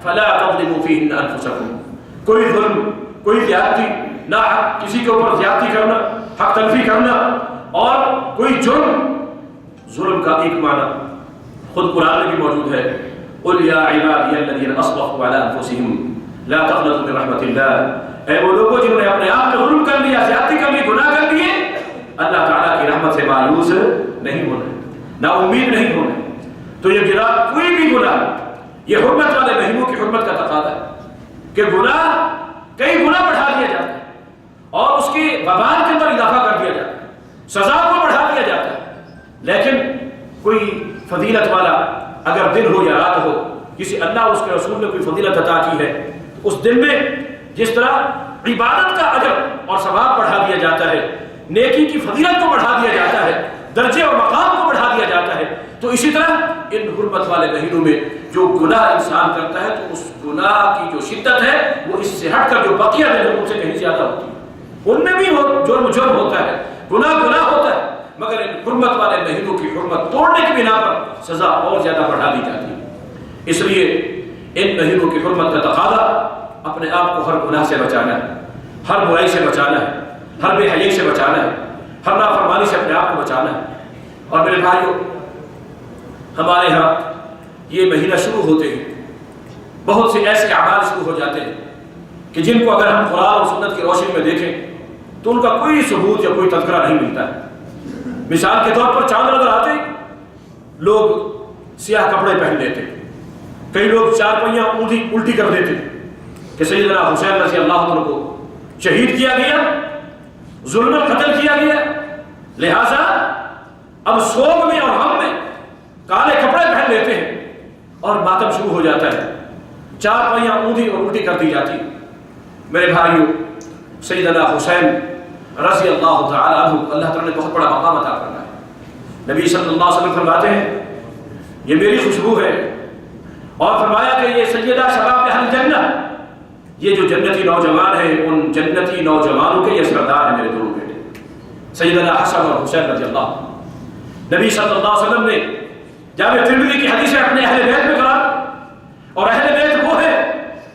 فلا تظلموا فیہن انفسکم، کوئی ظلم، کوئی زیادتی، نہ کسی کے اوپر زیادتی کرنا، حق تلفی کرنا، اور کوئی جرم. ظلم کا ایک معنی خود قرآن میں بھی موجود ہے، قل یا عبادی الذین اسرفوا علی انفسہم لا تقنطوا من رحمت اللہ، اے وہ لوگوں جنہوں نے اپنے آپ پہ ظلم کر لیا، زیادتی کر لی، گناہ کر لیے، اللہ تعالیٰ کی رحمت سے مایوس نہیں ہونا، نا امید نہیں ہونا. تو یہ گناہ، کوئی بھی گناہ، یہ حرمت والے مہینوں کی حرمت کا تقاضا ہے کہ گناہ کئی گنا بڑھا دیا جاتا ہے اور اس کی وبال کے اندر اضافہ کر دیا جاتا ہے، سزا کو بڑھا دیا جاتا ہے. لیکن کوئی فضیلت والا اگر دن ہو یا رات ہو، کسی اللہ اس کے رسول نے کوئی فضیلت عطا کی ہے، اس دن میں جس طرح عبادت کا اجر اور ثواب بڑھا دیا جاتا ہے، نیکی کی فضیلت کو بڑھا دیا جاتا ہے، درجے اور مقام کو بڑھا دیا جاتا ہے۔ تو اسی طرح ان حرمت والے مہینوں میں جو گناہ انسان کرتا ہے تو اس گناہ کی جو شدت ہے وہ اس سے ہٹ کر جو بقیہ دن ان سے کہیں زیادہ ہوتی ہے۔ ان میں بھی جرم ہوتا ہے، گناہ ہوتا ہے، مگر ان حرمت والے مہینوں کی حرمت توڑنے کی بنا پر سزا اور زیادہ بڑھا دی جاتی ہے۔ اس لیے ان مہینوں کی حرمت کا تقاضا اپنے آپ کو ہر گناہ سے بچانا ہے، ہر برائی سے بچانا ہے، ہر بے حیائی سے بچانا ہے، ہر نافرمانی سے اپنے آپ کو بچانا ہے۔ اور میرے بھائیوں، ہمارے ہاں یہ مہینہ شروع ہوتے ہی بہت سے ایسے اعمال شروع ہو جاتے ہیں کہ جن کو اگر ہم قرآن اور سنت کی روشنی میں دیکھیں تو ان کا کوئی ثبوت یا کوئی تذکرہ نہیں ملتا ہے۔ مثال کے طور پر چاند نظر آتے لوگ سیاہ کپڑے پہن لیتے، کئی لوگ چار پہیاں الٹی کر دیتے کہ سیدنا حسین رضی اللہ عنہ کو شہید کیا گیا، ظلم قتل کیا گیا، لہذا اب سوگ میں اور غم میں کالے کپڑے پہن لیتے ہیں اور ماتم شروع ہو جاتا ہے، چار پہیاں اونھی اور الٹی کر دی جاتی۔ میرے بھائیوں، سیدنا حسین رضی اللہ تعالی عنہ اللہ تعالیٰ نے بہت بڑا مقام عطا کرنا ہے۔ نبی صلی اللہ علیہ وسلم فرماتے ہیں یہ میری خوشبو ہے، اور فرمایا کہ یہ سیدہ شباب اہل جنہ، یہ جو جنتی نوجوان ہیں ان جنتی نوجوانوں کے یہ سردار ہیں میرے دونوں بیٹے سیدنا حسن اور حسین رضی اللہ عنہ۔ نبی صلی اللہ علیہ وسلم نے جامع ترمذی کی حدیث اپنے اہل بیت میں قرار، اور اہل بیت وہ ہے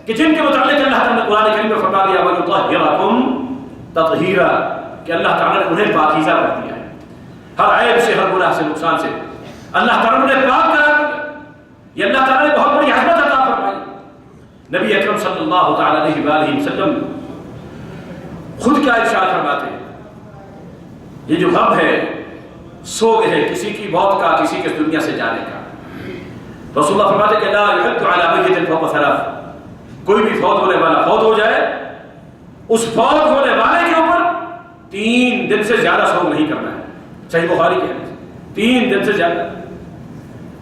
کہ جن کے متعلق اللہ تعالیٰ نے قرآن کریم میں فرما دیا وَيُطَهِّرَكُمْ تَطْهِيرًا کہ اللہ تعالیٰ نے انہیں پاکیزہ کر دیا ہے، ہر عیب سے، ہر گناہ سے، نقصان سے اللہ تعالیٰ نے انہیں پاک کرا دیا۔ یہ اللہ تعالیٰ نے بہت بڑی عظمت عطا فرمائی۔ نبی اکرم صلی اللہ تعالیٰ علیہ وآلہ وسلم خود کیا ارشاد فرماتے ہیں، یہ جو غم ہے، سوگ ہے کسی کی موت کا، کسی کے دنیا سے جانے کا، رسول اللہ فرماتے کہ لا يحد على میت فوق ثلاث، کوئی بھی فوت ہونے والا فوت ہو جائے، اس فوت ہونے والے کے اوپر 3 دن سے زیادہ سوگ نہیں کرنا ہے۔ صحیح بخاری کی حدیث، 3 دن سے زیادہ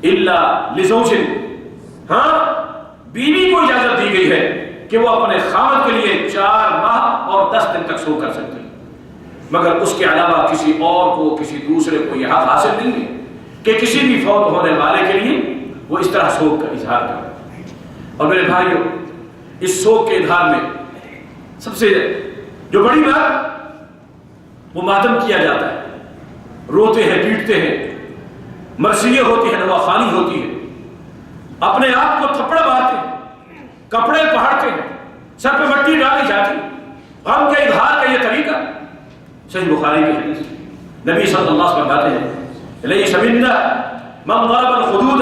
الا لزوج، ہاں بیوی کو اجازت دی گئی ہے کہ وہ اپنے خاوند کے لیے 4 ماہ اور 10 دن تک سوگ کر سکتی ہے، مگر اس کے علاوہ کسی اور کو، کسی دوسرے کو یہ حق حاصل نہیں ہے کہ کسی بھی فوت ہونے والے کے لیے وہ اس طرح سوگ کا اظہار کرے۔ اور میرے بھائیوں، اس سوگ کے اظہار میں سب سے جو بڑی بات وہ ماتم کیا جاتا ہے، روتے ہیں، پیٹتے ہیں، مرثیے ہوتی ہے، نواخوانی ہوتی ہے، اپنے آپ کو تھپڑ مارتے ہیں، کپڑے پہاڑتے ہیں، سر پہ مٹی ڈالی جاتی، غم کے اظہار کا یہ طریقہ صحیح بخاری کی حدیث۔ نبی صلی اللہ علیہ وسلم کہتے ہیں لیس منا من ضرب الخدود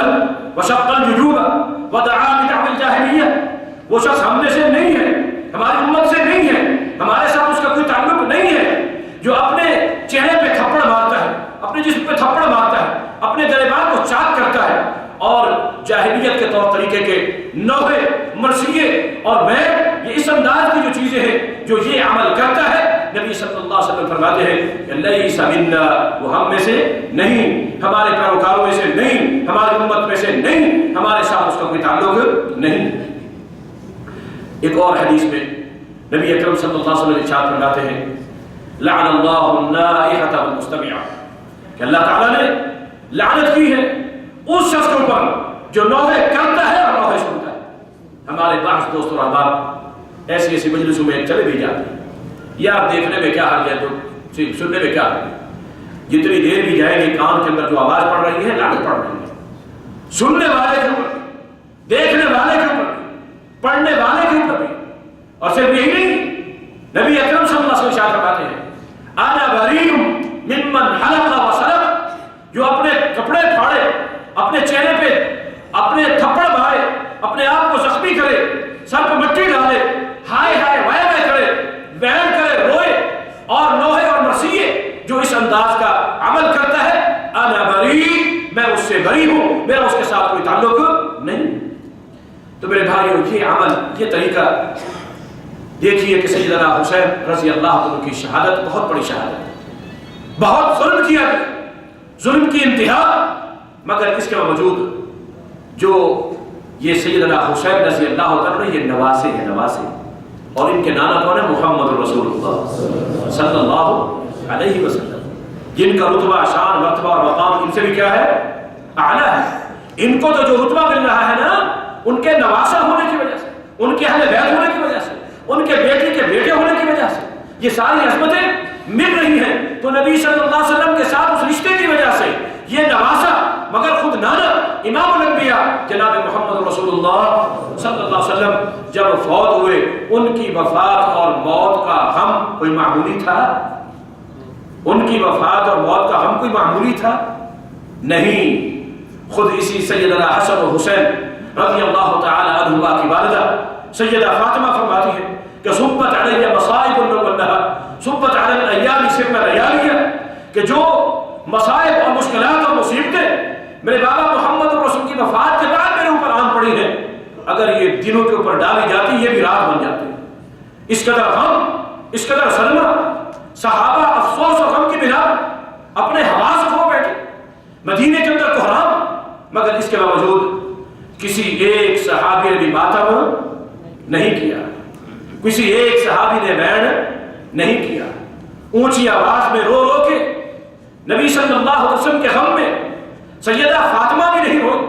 وشق الجيوب ودعا بدعوى الجاہلیہ، وہ شخص ہم میں سے نہیں ہے، ہماری امت سے نہیں ہے، ہمارے ساتھ اس کا کوئی تعلق نہیں ہے، جو اپنے چہرے پہ تھپڑ مارتا ہے، اپنے جسم پہ تھپڑ مارتا ہے، اپنے گریبان کو چاک کرتا ہے، اور جاہلیت کے طور طریقے کے نوحے، مرثیے اور بیت، یہ اس انداز کی جو چیزیں ہیں جو یہ عمل کرتا ہے، نبی صلی اللہ علیہ وسلم فرماتے ہیں کہ لیس منا، وہ ہم میں سے نہیں، ہمارے پیروکاروں میں سے نہیں، ہماری امت میں سے نہیں، ہمارے ساتھ اس کا کوئی تعلق نہیں۔ ایک اور حدیث میں نبی اکرم صلی اللہ علیہ وسلم ارشاد فرماتے ہیں لعن اللہ النائحۃ والمستمعۃ، کہ اللہ تعالیٰ نے لعنت کی ہے اس شخص کے اوپر جو نوحے کرتا ہے اور نوحے سنتا ہے۔ ہمارے بعض دوست اور احباب ایسی ایسی مجلسوں میں چلے بھی جاتے ہیں، یار دیکھنے میں کیا حرج ہے، تو سننے میں کیا حرج ہے، جتنی دیر بھی جائیں گے کان کے اندر جو آواز پڑ رہی ہے لعنت پڑ رہی ہے، سننے والے کے اوپر، دیکھنے والے کے اوپر، پڑھنے والے کے اوپر بھی۔ اور صرف یہی نہیں، نبی اکرم صلی اللہ علیہ وسلم فرماتے ہیں انا بریء ممن حلق وسلق، جو اپنے کپڑے پھاڑے، اپنے چہرے پہ اپنے تھپڑ مارے، اپنے آپ کو زخمی کرے، سر پہ مٹی ڈالے، ہائے ہائے وائے وائے کرے، وین کرے، روئے، اور نوحے اور مرثیے جو اس انداز کا عمل کرتا ہے، انا بریء، میں اس سے بری ہوں، میرا اس کے ساتھ کوئی تعلق نہیں۔ تو میرے بھائیوں، یہ عمل، یہ طریقہ دیکھیے کہ سیدنا حسین رضی اللہ عنہ کی شہادت بہت بڑی شہادت ہے، بہت ظلم کیا گیا، ظلم کی انتہا، مگر اس کے باوجود جو یہ سیدنا حسین رضی اللہ عنہ یہ نواسے ہیں، نواسے اور ان کے نانا کون ہے؟ محمد رسول اللہ صلی اللہ علیہ وسلم، جن کا رتبہ، شان، مرتبہ اور مقام ان سے بھی کیا ہے؟ اعلیٰ ہے۔ ان کو تو جو رتبہ مل رہا ہے نا، ان کے نواسا ہونے کی وجہ سے، ان کے اہل بیت ہونے کی وجہ سے، ان کے بیٹی کے بیٹے ہونے کی وجہ سے یہ ساری عظمتیں مل رہی ہیں، تو نبی صلی اللہ علیہ وسلم کے ساتھ اس رشتے کی وجہ سے یہ نواسا، مگر خود نانا امام الانبیاء جناب محمد رسول اللہ صلی اللہ علیہ وسلم جب فوت ہوئے، ان کی وفات اور موت کا غم کوئی معمولی تھا؟ ان کی وفات اور موت کا غم کوئی معمولی تھا؟ نہیں۔ خود اسی سیدنا حسن و حسین رضی اللہ تعالی عنہما کی والدہ سیدہ فاطمہ فرماتی ہے کہ صبت علیہ مصائب لولا صبت علی الایام سرن لیالیہ، کہ جو مصائب اور مشکلات اور مصیبتیں میرے بابا محمد رسول کی وفات کے بعد میرے اوپر آن پڑی ہیں، اگر یہ دنوں کے اوپر ڈالی جاتی یہ بھی رات بن جاتی۔ اس قدر غم، اس قدر صدمہ، صحابہ افسوس اور غم کی بنا اپنے حواس کھو بیٹھے، مدینے کے اندر کوہرام، مگر اس کے باوجود کسی ایک صحابی نے بھی ماتم نہیں کیا، کسی ایک صحابی نے وین نہیں کیا، اونچی آواز میں رو رو کے نبی صلی اللہ علیہ وسلم کے غم میں سیدہ فاطمہ بھی نہیں روئی،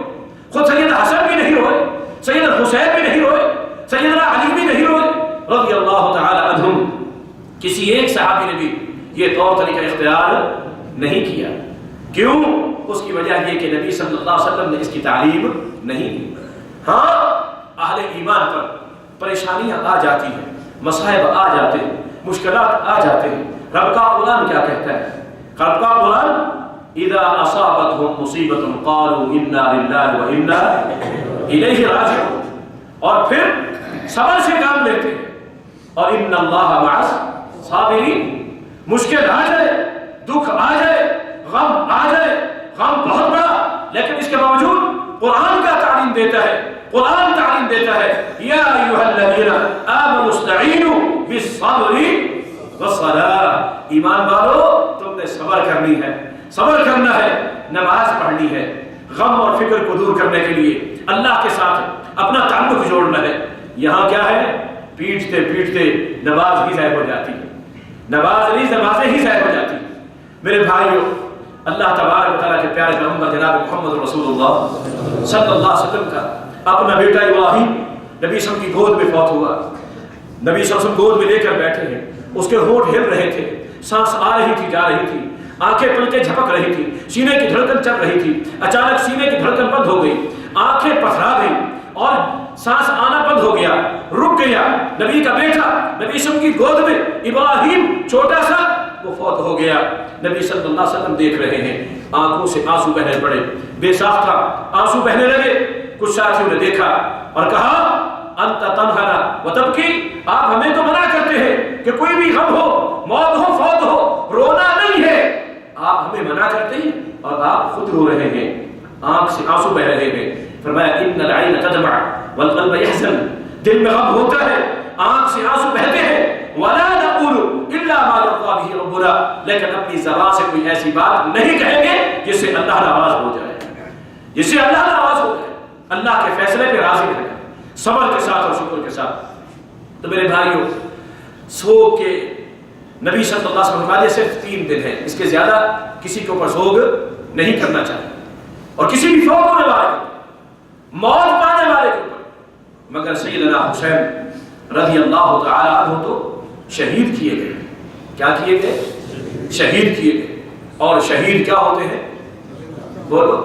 خود سیدہ حسن بھی نہیں روئے، سیدہ حسین بھی نہیں روئے، سیدنا علی بھی نہیں روئے رضی اللہ تعالی عنہم۔ کسی ایک صحابی نے بھی یہ طور طریقہ اختیار نہیں کیا۔ کیوں؟ اس کی وجہ یہ کہ نبی صلی اللہ علیہ وسلم نے اس کی تعلیم نہیں دی۔ ہاں، اہل ایمان پر پریشانیاں آ جاتی ہیں، مصائب آ جاتے ہیں، مشکلات آ جاتے ہیں۔ رب کا قرآن کیا کہتا ہے؟ رب کا قرآن اذا اصابتهم مصیبت قالوا انا للہ وانا الیہ راجعون، اور پھر صبر سے کام لیتے ہیں، اور ان اللہ مع الصابرین۔ مشکل آ جائے، دکھ آ جائے، غم آ جائے، غم بہت بڑا، لیکن اس کے باوجود قرآن کا تعلیم دیتا ہے، قرآن تعلیم دیتا ہے یا ایھا الذین آمنوا استعینوا بالصبر والصلاۃ۔ ایمان والو، تم نے صبر کرنی ہے، صبر کرنا ہے، نماز پڑھنی ہے، غم اور فکر کو دور کرنے کے لیے اللہ کے ساتھ اپنا تعلق جوڑنا ہے۔ یہاں کیا ہے؟ پیٹتے پیٹتے نماز ہی ضائع ہو جاتی ہے، نمازیں ہی ضائع ہو جاتی ہیں۔ میرے بھائیوں، اللہ تبارک و تعالیٰ کے پیارے پیغمبر جناب محمد رسول اللہ صلی اللہ علیہ وسلم کا اپنا بیٹا ابراہیم نبی صلی اللہ علیہ وسلم کی گود میں فوت ہوا۔ نبی صلی اللہ علیہ وسلم گود میں لے کر بیٹھے ہیں، اس کے ہونٹ ہل رہے تھے، سانس آ رہی تھی، جا رہی تھی، آنکھیں پلکیں جھپک رہی تھی، سینے کی دھڑکن چل رہی تھی۔ اچانک سینے کی دھڑکن بند ہو گئی، آنکھیں پتھرا گئی اور سانس آنا بند ہو گیا، رک گیا۔ نبی کا بیٹا نبی صلی اللہ علیہ وسلم کی گود میں ابراہیم چھوٹا سا وہ فوت ہو گیا۔ نبی صلی اللہ علیہ وسلم دیکھ رہے ہیں، آنکھوں سے آنسو بہنے پڑے، بے ساختہ آنسو بہنے لگے۔ کچھ ساتھیوں نے دیکھا اور کہا انت تنہنا وتبکی، آپ ہمیں تو منع کرتے ہیں کہ کوئی بھی غم ہو، موت ہو، فوت ہو، رونا نہیں ہے، آپ ہمیں منع کرتے ہیں اور آپ خود رو رہے ہیں، آنکھ سے آنسو بہ رہے ہیں۔ فرمایا ان العین تدمع والقلب يحزن، دل میں غم ہوتا ہے، آنکھ سے آنسو بہتے ہیں۔ ولا نقول الا ما يرضى به ربنا، لیکن اپنی زبان سے کوئی ایسی بات نہیں کہیں گے جس سے اللہ ناراض ہو جائے، جس سے اللہ ناراض ہو جائے، اللہ کے فیصلے پہ راضی رہے، صبر کے ساتھ اور شکر کے ساتھ۔ تو میرے بھائیوں، سوگ کے نبی صلی اللہ علیہ وسلم والے صرف 3 دن ہیں، اس کے زیادہ کسی کے اوپر سوگ نہیں کرنا چاہیے، اور کسی بھی فوت ہونے والے کے موت پانے والے کے اوپر۔ مگر سیدنا حسین رضی اللہ تعالی عنہ تو شہید کیے گئے۔ کیا کیے گئے؟ شہید کیے گئے۔ اور شہید کیا ہوتے ہیں؟ بولو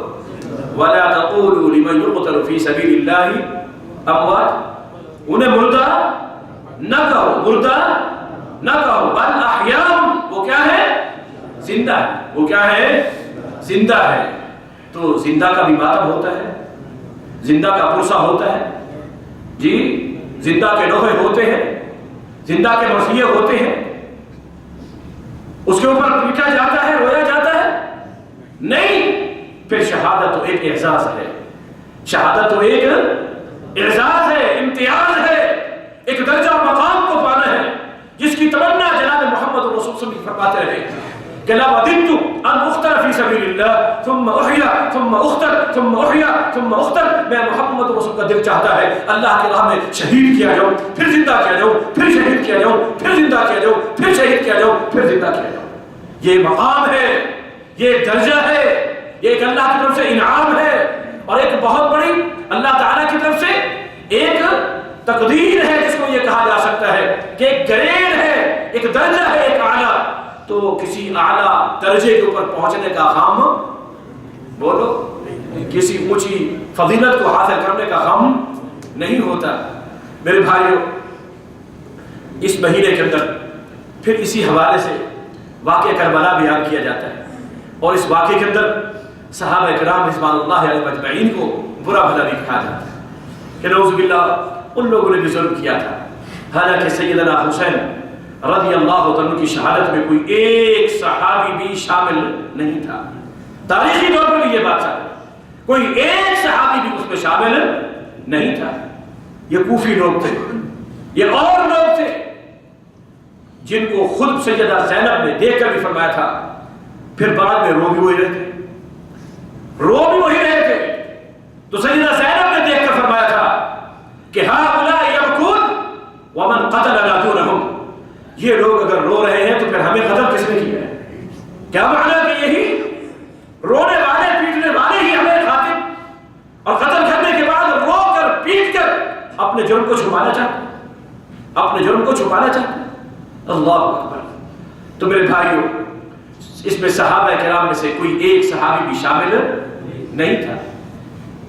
وَلَا تَقُولُوا لِمَنْ يُقْتَلُ فِي سَبِيلِ اللَّهِ أَمْوَاتٌ، انہیں مردہ نہ کہو، مردہ نہ کہو، بل احیاء، وہ کیا ہے؟ زندہ ہے۔ وہ کیا ہے؟ زندہ ہے۔ تو زندہ کا بھی ماتم ہوتا ہے، زندہ کا پرسہ ہوتا ہے، جی، زندہ کے نوحے ہوتے ہیں، زندہ کے مرثیے ہوتے ہیں، اس کے اوپر پیٹا جاتا ہے، رویا جاتا ہے؟ نہیں۔ پھر شہادت تو ایک اعزاز ہے، شہادت تو ایک اعزاز ہے، امتیاز ہے، ایک درجہ اور مقام کو پانا ہے جس کی تمنا جناب محمد رسول صلی اللہ علیہ وسلم فرماتے رہے کہ لا وددت ان اقتل فی سبیل اللہ ثم احیا ثم اقتل ثم احیا ثم اقتل، میں محمد رسول کا دل چاہتا ہے اللہ کی راہ میں شہید کیا جاؤں، پھر زندہ کیا جاؤں، پھر شہید کیا جاؤں، پھر زندہ کیا جاؤں، پھر شہید کیا جاؤں، پھر زندہ کیا جاؤں۔ یہ مقام ہے، یہ درجہ ہے، یہ ایک اللہ کی طرف سے انعام ہے، اور ایک بہت بڑی اللہ تعالیٰ کی طرف سے ایک تقدیر ہے جس کو یہ کہا جا سکتا ہے کہ ایک گریڈ ہے، ایک درجہ ہے، ایک اعلیٰ۔ تو کسی اعلیٰ درجے کے اوپر پہنچنے کا غم، بولو، کسی اونچی فضیلت کو حاصل کرنے کا غم نہیں ہوتا۔ میرے بھائیو، اس مہینے کے اندر پھر اسی حوالے سے واقعہ کربلا بیان کیا جاتا ہے، اور اس واقعے کے اندر صحابہ کرام رضوان اللہ علیہم اجمعین کو برا بھلا بھی کہا جاتا ہے کہ نعوذ باللہ ان لوگوں نے بھی ظلم کیا تھا۔ حالانکہ سیدنا حسین رضی اللہ عنہ کی شہادت میں کوئی ایک صحابی بھی شامل نہیں تھا، تاریخی طور پر بھی یہ بات ہے، کوئی ایک صحابی بھی اس میں شامل نہیں تھا۔ یہ کوفی لوگ تھے، یہ اور لوگ تھے جن کو خود سیدہ زینب نے دیکھ کر بھی فرمایا تھا، پھر بعد میں رو بھی وہی رہے تھے، رو بھی وہی رہے تھے۔ تو سیدہ زینب نے دیکھ کر فرمایا تھا کہ ہؤلاء یبکون ومن قتلنا دونہم، یہ لوگ اگر رو رہے ہیں تو پھر ہمیں قتل کس نے کیا ہے؟ کیا معنی کہ یہی رونے والے پیٹنے والے ہی ہمیں قاتل اور قتل کرنے کے بعد رو کر پیٹ کر اپنے جرم کو چھپانا چاہتے، اپنے جرم کو چھپانا چاہتے۔ اللہ اکبر۔ تو میرے بھائیو، اس میں صحابہ کرام میں سے کوئی ایک صحابی بھی شامل نہیں تھا۔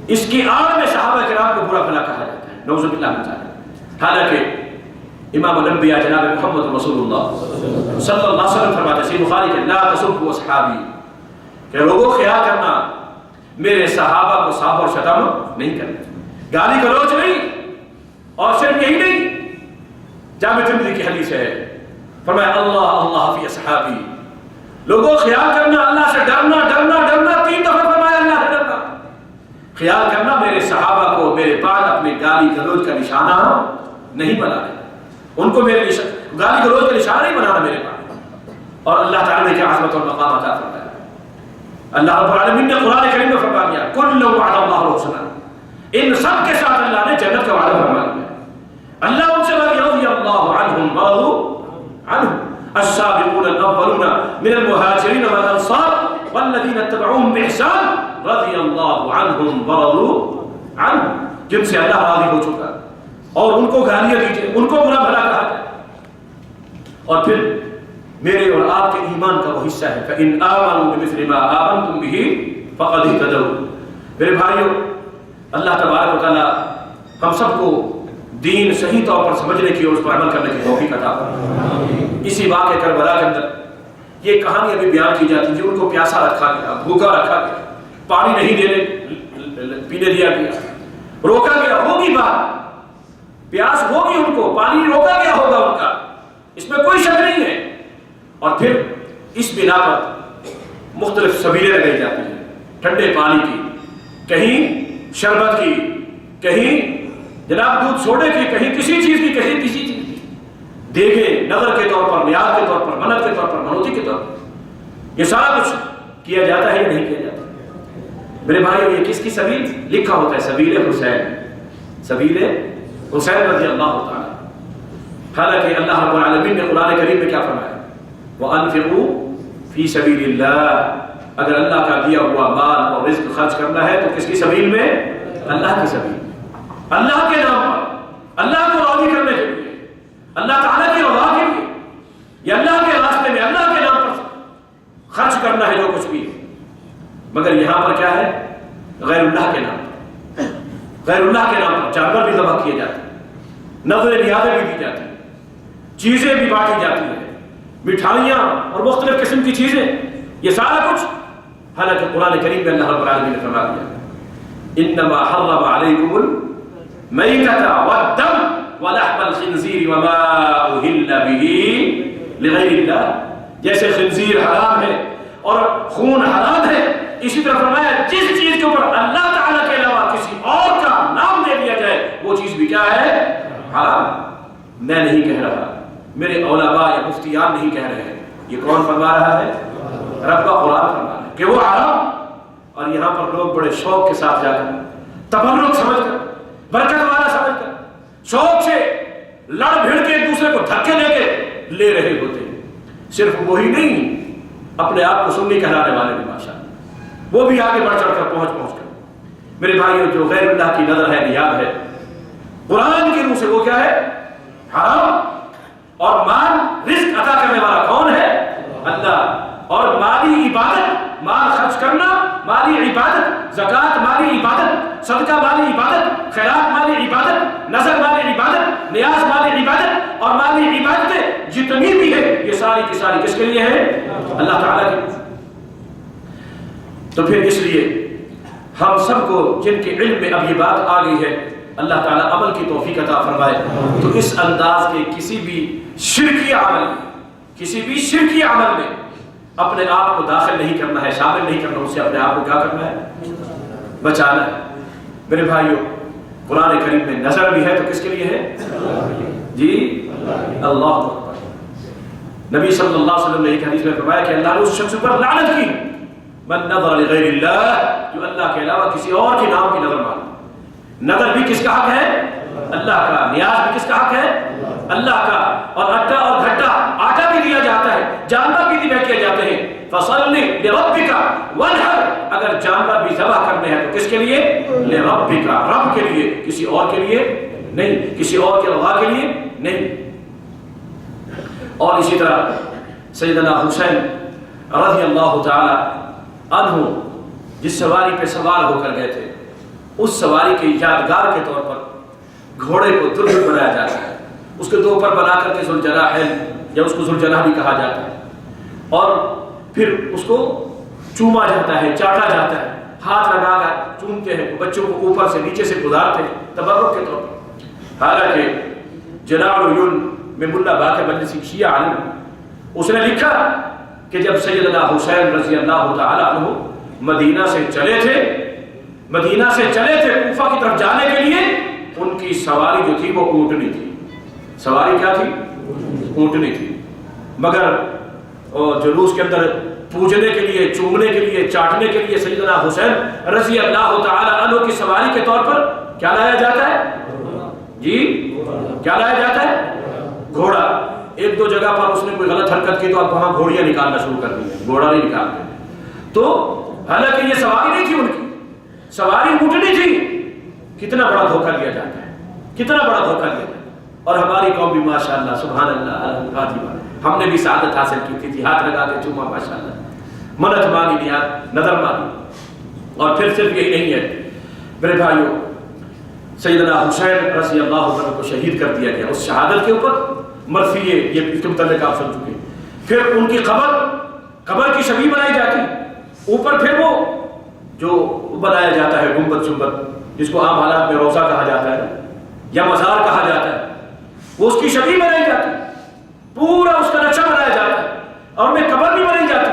اس کی آڑ میں صحابہ کرام کو برا بھلا کہا جاتا ہے، نعوذ باللہ من ذالک۔ حالانکہ امام الانبیاء جناب محمد رسول اللہ صلی اللہ علیہ وسلم فرماتے ہیں صحیح بخاری کے لا تسبوا اصحابی، کہ لوگوں خیال کرنا میرے صحابہ کو ساب اور شتم نہیں کرنا، گالی گلوچ نہیں، اور صرف یہی نہیں، جامع ترمذی کی حدیث ہے، فرمایا اللہ اللہ فی اصحابی، لوگوں خیال کرنا اللہ سے ڈرنا ڈرنا ڈرنا، 3 دفعہ فرمایا اللہ سے ڈرنا، خیال کرنا میرے صحابہ کو میرے بعد اپنے گالی گلوچ کا نشانہ نہیں بنانا، ان کو میرے گالی گلوچ کا نشانہ نہیں بنانا میرے بعد۔ اور اللہ تعالیٰ نے کیا عظمت اور مقام عطا فرمایا، اللہ رب العالمین نے قرآن کریم میں فرما دیا کل وعد اللہ الحسنى، ان سب کے ساتھ اللہ نے جنت کا وعدہ فرما دیا۔ اللہ ان سے رضی اللہ عنہم ورضوا عنہ، السابقون الاولون من المهاجرین والانصار والذین اتبعوهم باحسان رضی اللہ عنہم ورضوا عنہ، جن سے اللہ راضی ہو چکا اور ان کو گالیاں دیجیے، ان کو برا بھلا کہا جائے، اور پھر میرے اور آپ کے ایمان کا وہ حصہ ہے فَإِنْ آمَنُوا بِمِثْلِ مَا آمَنْتُمْ بِهِ فَقَدْ اهْتَدَوْا۔ میرے بھائیو، اللہ تبارک و تعالیٰ ہم سب کو دین صحیح طور پر سمجھنے کی اور اس پر عمل کرنے کی توفیق عطا فرمائے۔ اسی واقعہ کربلا کے اندر یہ کہانی ابھی بیان کی جاتی ہے، ان کو پیاسا رکھا گیا، بھوکا رکھا گیا، پانی نہیں پینے دیا گیا، روکا گیا، ہوگی بات، پیاس ہوگی ان کو، پانی روکا گیا ہوگا ان کا، اس میں کوئی شک نہیں ہے۔ اور پھر اس بنا پر مختلف سبیلیں لگائی جاتی ہیں، ٹھنڈے پانی کی، کہیں شربت کی، کہیں جناب دودھ سوڈے کی، کہیں کسی چیز کی، کہیں کسی چیز کی، دیگے نظر کے طور پر، نیاز کے طور پر، منت کے طور پر، منوتی کے طور پر، یہ سارا کچھ کیا جاتا ہے یا نہیں کیا جاتا؟ میرے بھائیو، یہ کس کی سبیل لکھا ہوتا ہے؟ سبیل حسین، سبیل حسین رضی اللہ تعالیٰ۔ حالانکہ اللہ رب العالمین نے قرآن کریم میں کیا فرمایا؟ وَأَنفِقُوا فِي سَبِيلِ اللَّهِ، اگر اللہ کا دیا ہوا مال اور رزق خرچ کرنا ہے تو کس کی سبیل میں؟ اللہ کی سبیل، اللہ کے نام پر، اللہ کو راضی کرنے کے لیے، اللہ تعالیٰ کی رضا کے لیے، یا اللہ کے راستے میں اللہ کے نام پر خرچ کرنا ہے جو کچھ بھی ہے۔ مگر یہاں پر کیا ہے؟ غیر اللہ کے نام پر، غیر اللہ کے نام پر جانور بھی ذبح کیے جاتے ہیں، نظریں نیازیں بھی دی جاتی ہیں، چیزیں بھی بانٹی جاتی ہیں، مٹھائیاں اور مختلف قسم کی چیزیں، یہ سارا کچھ۔ حالانکہ قرآن کریم میں اللہ رب العالمین نے فرما دیا انما حرم علیکم المیتۃ والدم ولحم الخنزیر وما اہل بہ لغیر اللہ، جیسے خنزیر حرام ہے اور خون حرام ہے، اسی طرح فرمایا جس چیز کے اوپر اللہ تعالیٰ کے علاوہ کسی اور کا نام دے دیا جائے وہ چیز بھی کیا ہے؟ حرام۔ میں نہیں کہہ رہا، میرے علماء یا مفتیان نہیں کہہ رہے ہیں، یہ کون فرما رہا ہے؟ رب کا قرآن فرما ہے کہ وہ حرام، اور یہاں پر لوگ بڑے شوق کے ساتھ جا کر تبرک سمجھ کر برکت والا سمجھ کر شوق سے لڑ بھیڑ کے ایک دوسرے کو دھکے دے کے لے رہے ہوتے ہیں۔ صرف وہی نہیں، اپنے آپ کو سنی کہلانے والے بھی ماشاءاللہ وہ بھی آگے بڑھ چڑھ کر پہنچ کر میرے بھائیوں جو غیر اللہ کی نظر ہے نیاد ہے قرآن کی روح سے وہ کیا ہے؟ حرام۔ اور مال رزق عطا کرنے والا کون ہے؟ اللہ۔ اور مالی عبادت، مال خرچ کرنا مالی عبادت، زکوٰۃ مالی عبادت، صدقہ مالی عبادت، خیرات مالی عبادت، نذر مالی عبادت، نیاز مالی عبادت، اور مالی عبادتیں جتنی بھی ہے یہ ساری کی ساری کس کے لیے ہے؟ اللہ تعالیٰ کی۔ تو پھر اس لیے ہم سب کو جن کے علم میں اب یہ بات آ گئی ہے اللہ تعالیٰ عمل کی توفیق عطا فرمائے، تو اس انداز کے کسی بھی شرکی عمل میں اپنے آپ کو داخل نہیں کرنا ہے، شامل نہیں کرنا، اس سے اپنے آپ کو کیا کرنا ہے؟ بچانا ہے۔ میرے بھائیوں قرآن کریم میں نظر بھی ہے تو کس کے لیے ہے؟ جی اللہ اکبر۔ نبی صلی اللہ علیہ وسلم نے ایک حدیث میں فرمایا کہ اللہ نے اس شخص پر لعنت کی من نظر لغیر اللہ، جو اللہ کے علاوہ کسی اور کے نام کی نظر مانے۔ نظر بھی کس کا حق ہے؟ اللہ کا۔ نیاز بھی کس کا حق ہے؟ اللہ کا۔ اور اٹا اور گھٹا آٹا بھی دیا جاتا ہے، جانور بھی ذبح کیے جاتے ہیں۔ فصل لربک وانحر، اگر جانور بھی ذبح کرنے ہیں تو کس کے لیے؟ لربک، رب کے لیے، کسی اور کے لیے نہیں، کسی اور کے رضا کے لیے نہیں۔ اور اسی طرح سیدنا حسین رضی اللہ تعالی عنہ جس سواری پہ سوار ہو کر گئے تھے، اس سواری کے یادگار کے طور پر گھوڑے کو درج بنایا جاتا ہے، اس کے دو پر بنا کر کے ذوالجناحین یا اس کو ذوالجناح بھی کہا جاتا ہے، اور پھر اس کو چوما جاتا ہے، چاٹا جاتا ہے، ہاتھ لگا کر چومتے ہیں، بچوں کو اوپر سے نیچے سے گزارتے ہیں تبرک کے طور پر۔ حالانکہ جناح العیون میں ملا باقر مجلسی شیعہ عالم اس نے لکھا کہ جب سیدنا حسین رضی اللہ تعالی عنہ مدینہ سے چلے تھے کوفہ کی طرف جانے کے لیے، ان کی سواری جو تھی وہ اونٹنی تھی۔ سواری کیا تھی؟ اونٹنی تھی۔ مگر جلوس کے اندر پوجنے کے لیے، چومنے کے لیے، چاٹنے کے لیے سیدنا حسین رضی اللہ تعالی عنہ کی سواری کے طور پر کیا لایا جاتا ہے؟ جی کیا لایا جاتا ہے؟ گھوڑا۔ ایک دو جگہ پر اس نے کوئی غلط حرکت کی تو اب وہاں گھوڑیاں نکالنا شروع کر دی، گھوڑا نہیں نکالتے۔ تو حالانکہ یہ سواری نہیں تھی ان کی، سواری اونٹنی تھی۔ کتنا بڑا دھوکہ دیا جاتا ہے، کتنا بڑا دھوکہ دیا جاتا ہے۔ اور ہماری قوم بھی ماشاءاللہ سبحان اللہ، ہم نے بھی سعادت حاصل کی تھی، ہاتھ لگا کے چوما ماشاءاللہ، منت مانی نیاز نظر مانی۔ اور پھر صرف یہی نہیں ہے میرے بھائیوں، سیدنا حسین رضی اللہ عنہ کو شہید کر دیا گیا، اس شہادت کے اوپر مرثیے یہ اس کے متعلق آپ سن چکے۔ پھر ان کی قبر کی شبیہ بنائی جاتی، اوپر پھر وہ جو بنایا جاتا ہے گنبد شنبد، جس کو عام حالات میں روضہ کہا جاتا ہے یا مزار کہا جاتا ہے، وہ اس کی شبیہ بنائی جاتی، پورا اس کا نقشہ بنایا جاتا ہے، اور میں قبر بھی بنائی جاتی۔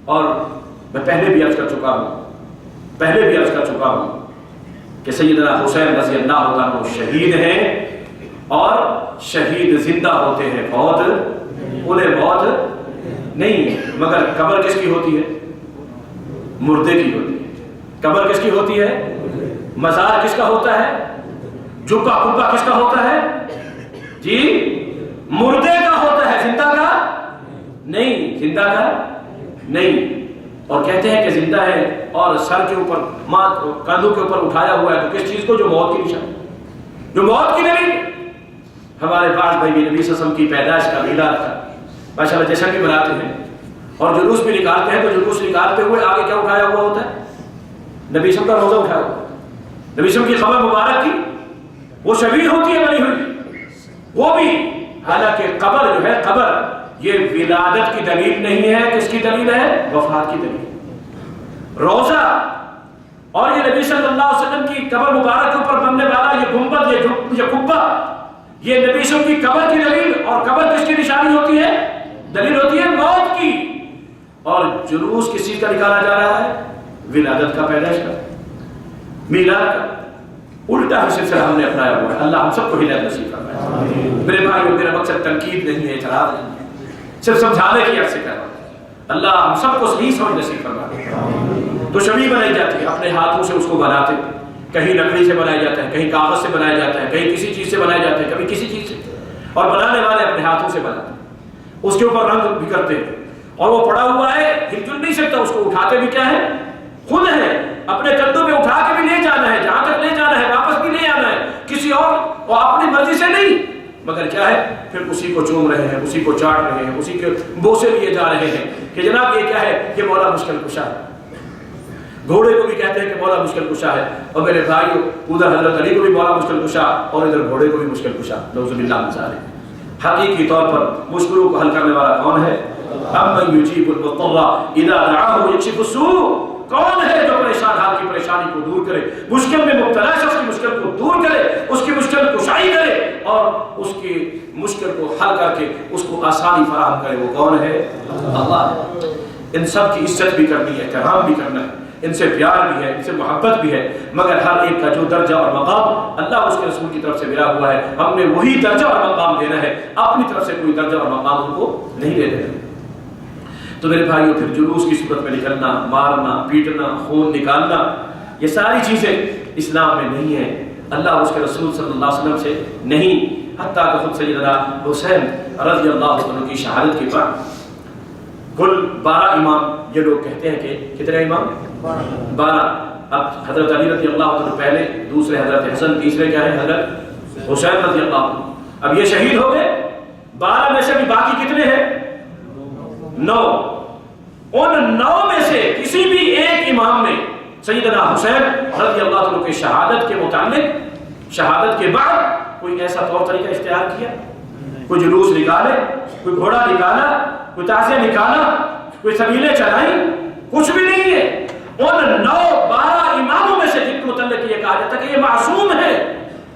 اور میں پہلے بھی عرض کر چکا ہوں کہ سیدنا حسین رضی اللہ عنہ شہید ہیں، اور شہید زندہ ہوتے ہیں، موت انہیں موت نہیں، مگر قبر کس کی ہوتی ہے؟ مردے کی ہوتی ہے۔ قبر کس کی ہوتی ہے؟ مزار کس کا ہوتا ہے؟ جبہ کبہ کس کا ہوتا ہے؟ جی مردے کا ہوتا ہے، زندہ کا نہیں، زندہ کا نہیں۔ اور کہتے ہیں کہ زندہ ہے اور سر کے اوپر کاندھوں کے اوپر اٹھایا ہوا ہے، تو کس چیز کو؟ جو موت کی نشان، جو موت کی دلیل۔ ہمارے پاس بھائی نبی صلی اللہ علیہ وسلم کی پیدائش کا میلاد تھا، ماشاءاللہ جشن بھی مناتے ہیں اور جلوس بھی نکالتے ہیں، تو جلوس نکالتے ہوئے آگے کیا اٹھایا ہوا ہوتا ہے؟ نبی صلی اللہ علیہ وسلم کا روزہ اٹھایا ہوا، نبی صلی اللہ علیہ وسلم کی خبر مبارک کی وہ شبیہ ہوتی ہے بنی ہوئی، وہ بھی۔ حالانکہ قبر جو ہے، قبر یہ ولادت کی دلیل نہیں ہے، کس کی دلیل ہے؟ وفات کی دلیل۔ روزہ اور یہ نبی صلی اللہ علیہ وسلم کی قبر مبارک کے اوپر بننے والا یہ گنبد، یہ قبہ، یہ نبی صلی اللہ علیہ وسلم کی قبر کی دلیل۔ اور قبر کس کی نشانی ہوتی ہے؟ دلیل ہوتی ہے موت کی۔ اور جلوس کس چیز کا نکالا جا رہا ہے؟ ولادت کا، پیدائش کا، میلاد کا۔ الٹا ہی سلسلہ ہم نے اپنایا ہوا ہے۔ اللہ ہم سب کو ہدایت نصیب فرمائے۔ میرے بھائیوں، میرا مقصد تنقید نہیں ہے، اعتراض نہیں ہے، صرف سمجھانے کی عرض سے کر رہا ہوں۔ اللہ ہم سب کو صحیح سمجھ نصیب فرمائے۔ تو شبیہ بنائی جاتی ہے، اپنے ہاتھوں سے اس کو بناتے، کہیں لکڑی سے بنایا جاتا ہے، کہیں کاغذ سے بنایا جاتا ہے، کہیں کسی چیز سے بنایا جاتا ہے، کبھی کسی چیز سے، اور بنانے والے اپنے ہاتھوں سے بناتے ہیں، اس کے اوپر رنگ بھی کرتے ہیں، اور وہ پڑا ہوا ہے، ہل جل نہیں سکتا، اس کو اٹھاتے بھی کیا ہے؟ خود ہے، اپنے کندھوں پہ اٹھا کے بھی لے جانا ہے، جہاں تک لے جانا ہے واپس بھی لے آنا ہے، کسی اور اپنی مرضی سے نہیں، مگر کیا ہے؟ پھر اسی کو چوم رہے ہیں، اسی کو چاٹ رہے ہیں، اسی کے بوسے لیے جا رہے ہیں کہ جناب یہ کیا ہے؟ یہ مولا مشکل کشا ہے۔ گھوڑے کو بھی کہتے ہیں کہ مولا مشکل کشا ہے، اور میرے بھائیو ادھر حضرت علی کو بھی مولا مشکل کشا اور ادھر گھوڑے کو بھی مشکل کشا، نعوذ باللہ من ذالک۔ حقیقی طور پر مشکلوں کو حل کرنے والا کون ہے؟ امن یجیب المضطر اذا دعاہ ویکشف السوء، کون ہے جو پریشان حال کی پریشانی کو دور کرے، مشکل میں مبتلا شخص کی مشکل کو دور کرے، اس کی مشکل کشائی کرے اور اس کی مشکل کو حل کر کے اس کو آسانی فراہم کرے، وہ کون ہے؟ اللہ۔ ان سب کی عزت بھی کرنی ہے، احترام بھی کرنا ہے، ان سے پیار بھی ہے، ان سے محبت بھی ہے، مگر ہر ایک کا جو درجہ اور مقام اللہ اس کے رسول کی طرف سے ملا ہوا ہے، ہم نے وہی درجہ اور مقام دینا ہے، اپنی طرف سے کوئی درجہ اور مقام ان کو نہیں دے دینا۔ تو میرے بھائیوں پھر جلوس کی صورت میں نکلنا، مارنا، پیٹنا، خون نکالنا، یہ ساری چیزیں اسلام میں نہیں ہیں، اللہ اس کے رسول صلی اللہ علیہ وسلم سے نہیں، حتیٰ کہ خود سیدنا حسین رضی اللہ عنہ کی شہادت کے بعد کل 12 امام یہ لوگ کہتے ہیں کہ کتنے امام؟ 12۔ اب حضرت علی رضی اللہ عنہ پہلے، دوسرے حضرت حسن، تیسرے کیا ہے؟ حضرت حسین رضی اللہ عنہ۔ اب یہ شہید ہو گئے، 12 میں سے بھی باقی کتنے ہیں؟ 9۔ ان 9 میں سے کسی بھی ایک امام نے سیدنا حسین رضی اللہ عنہ کی شہادت کے متعلق، شہادت کے بعد کوئی ایسا طور طریقہ اختیار کیا؟ کوئی جلوس نکالے، کوئی گھوڑا نکالا، کوئی تعزیہ نکالا، کوئی سبیلیں چلائیں؟ کچھ بھی نہیں ہے۔ ان 12 اماموں میں سے جن کے متعلق یہ کہا جاتا کہ یہ معصوم ہے،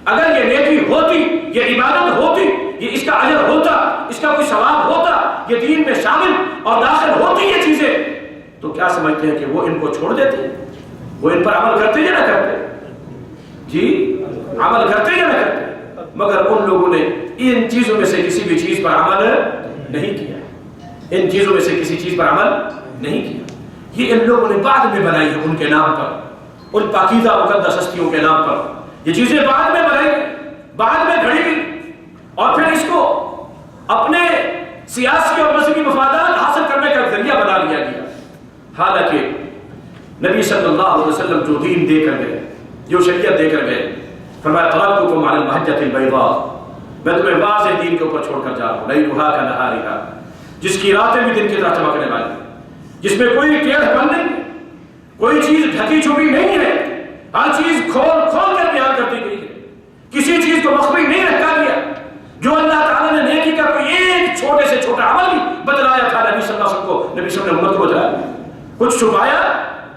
اگر یہ نیکی ہوتی، یہ عبادت ہوتی، یہ اس کا اجر ہوتا، اس کا کوئی ثواب ہوتا، یہ دین میں شامل اور داخل ہوتی یہ چیزیں، تو کیا سمجھتے ہیں کہ وہ ان کو چھوڑ دیتے؟ وہ ان پر عمل کرتے یا نہ کرتے؟ جی عمل کرتے یا نہ کرتے؟ مگر ان لوگوں نے ان چیزوں میں سے کسی بھی چیز پر عمل نہیں کیا، ان چیزوں میں سے کسی چیز پر عمل نہیں کیا۔ یہ ان لوگوں نے بعد میں بنائی ہے ان کے نام پر، ان پاکیزہ مقدس ہستیوں کے نام پر، یہ چیزیں بعد میں بنائی گئی، بعد میں گھڑی گئی، اور پھر اس کو اپنے سیاسی اور مذہبی مفادات حاصل کرنے کا ذریعہ بنا لیا گیا۔ حالانکہ نبی صلی اللہ علیہ وسلم جو دین دے کر گئے، جو شریعت دے کر گئے، فرمایا ترکتکم علی المحجۃ البیضاء، میں تمہیں واضح دین کے اوپر چھوڑ کر جا رہا ہوں، لیلھا کنہارھا، جس کی راتیں بھی دن کی طرح چمکنے والی، جس میں کوئی ٹیڑھ پن نہیں، کوئی چیز ڈھکی چھپی نہیں ہے، ہر چیز کھول کھول کر بیان کر دی گئی ہے، کسی چیز کو مخفی نہیں رکھا گیا۔ جو اللہ تعالیٰ نے نیکی کا کوئی ایک چھوٹے سے چھوٹا عمل بھی بتلایا تھا نبی صلی اللہ علیہ وسلم کو، نبی صلی اللہ علیہ وسلم نے امت کو بتلایا، کچھ چھپایا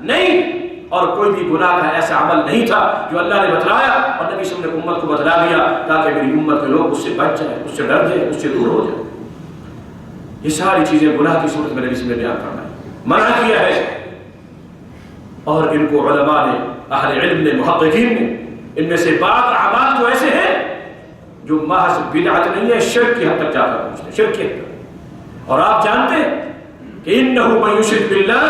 نہیں، اور کوئی بھی گناہ کا ایسا عمل نہیں تھا جو اللہ نے بتلایا اور نبی صلی اللہ علیہ وسلم نے امت کو بتلا دیا تاکہ میری امت کے لوگ اس سے بچ جائیں، اس سے ڈر جائیں، اس سے دور ہو جائیں۔ یہ ساری چیزیں گناہ کی صورت میں نبی صلی اللہ علیہ وسلم نے بیان فرمائی، منع کیا ہے، اور ان کو علماء نے، اہل علم نے، محققین نے، ان میں سے بعض اعمال تو ایسے ہیں جو محض بدعت نہیں ہے، شرک کی حد تک جا کر پہنچتے ہیں، شرک کی حد تک۔ اور آپ جانتے ہیں کہ انہ من یشرک باللہ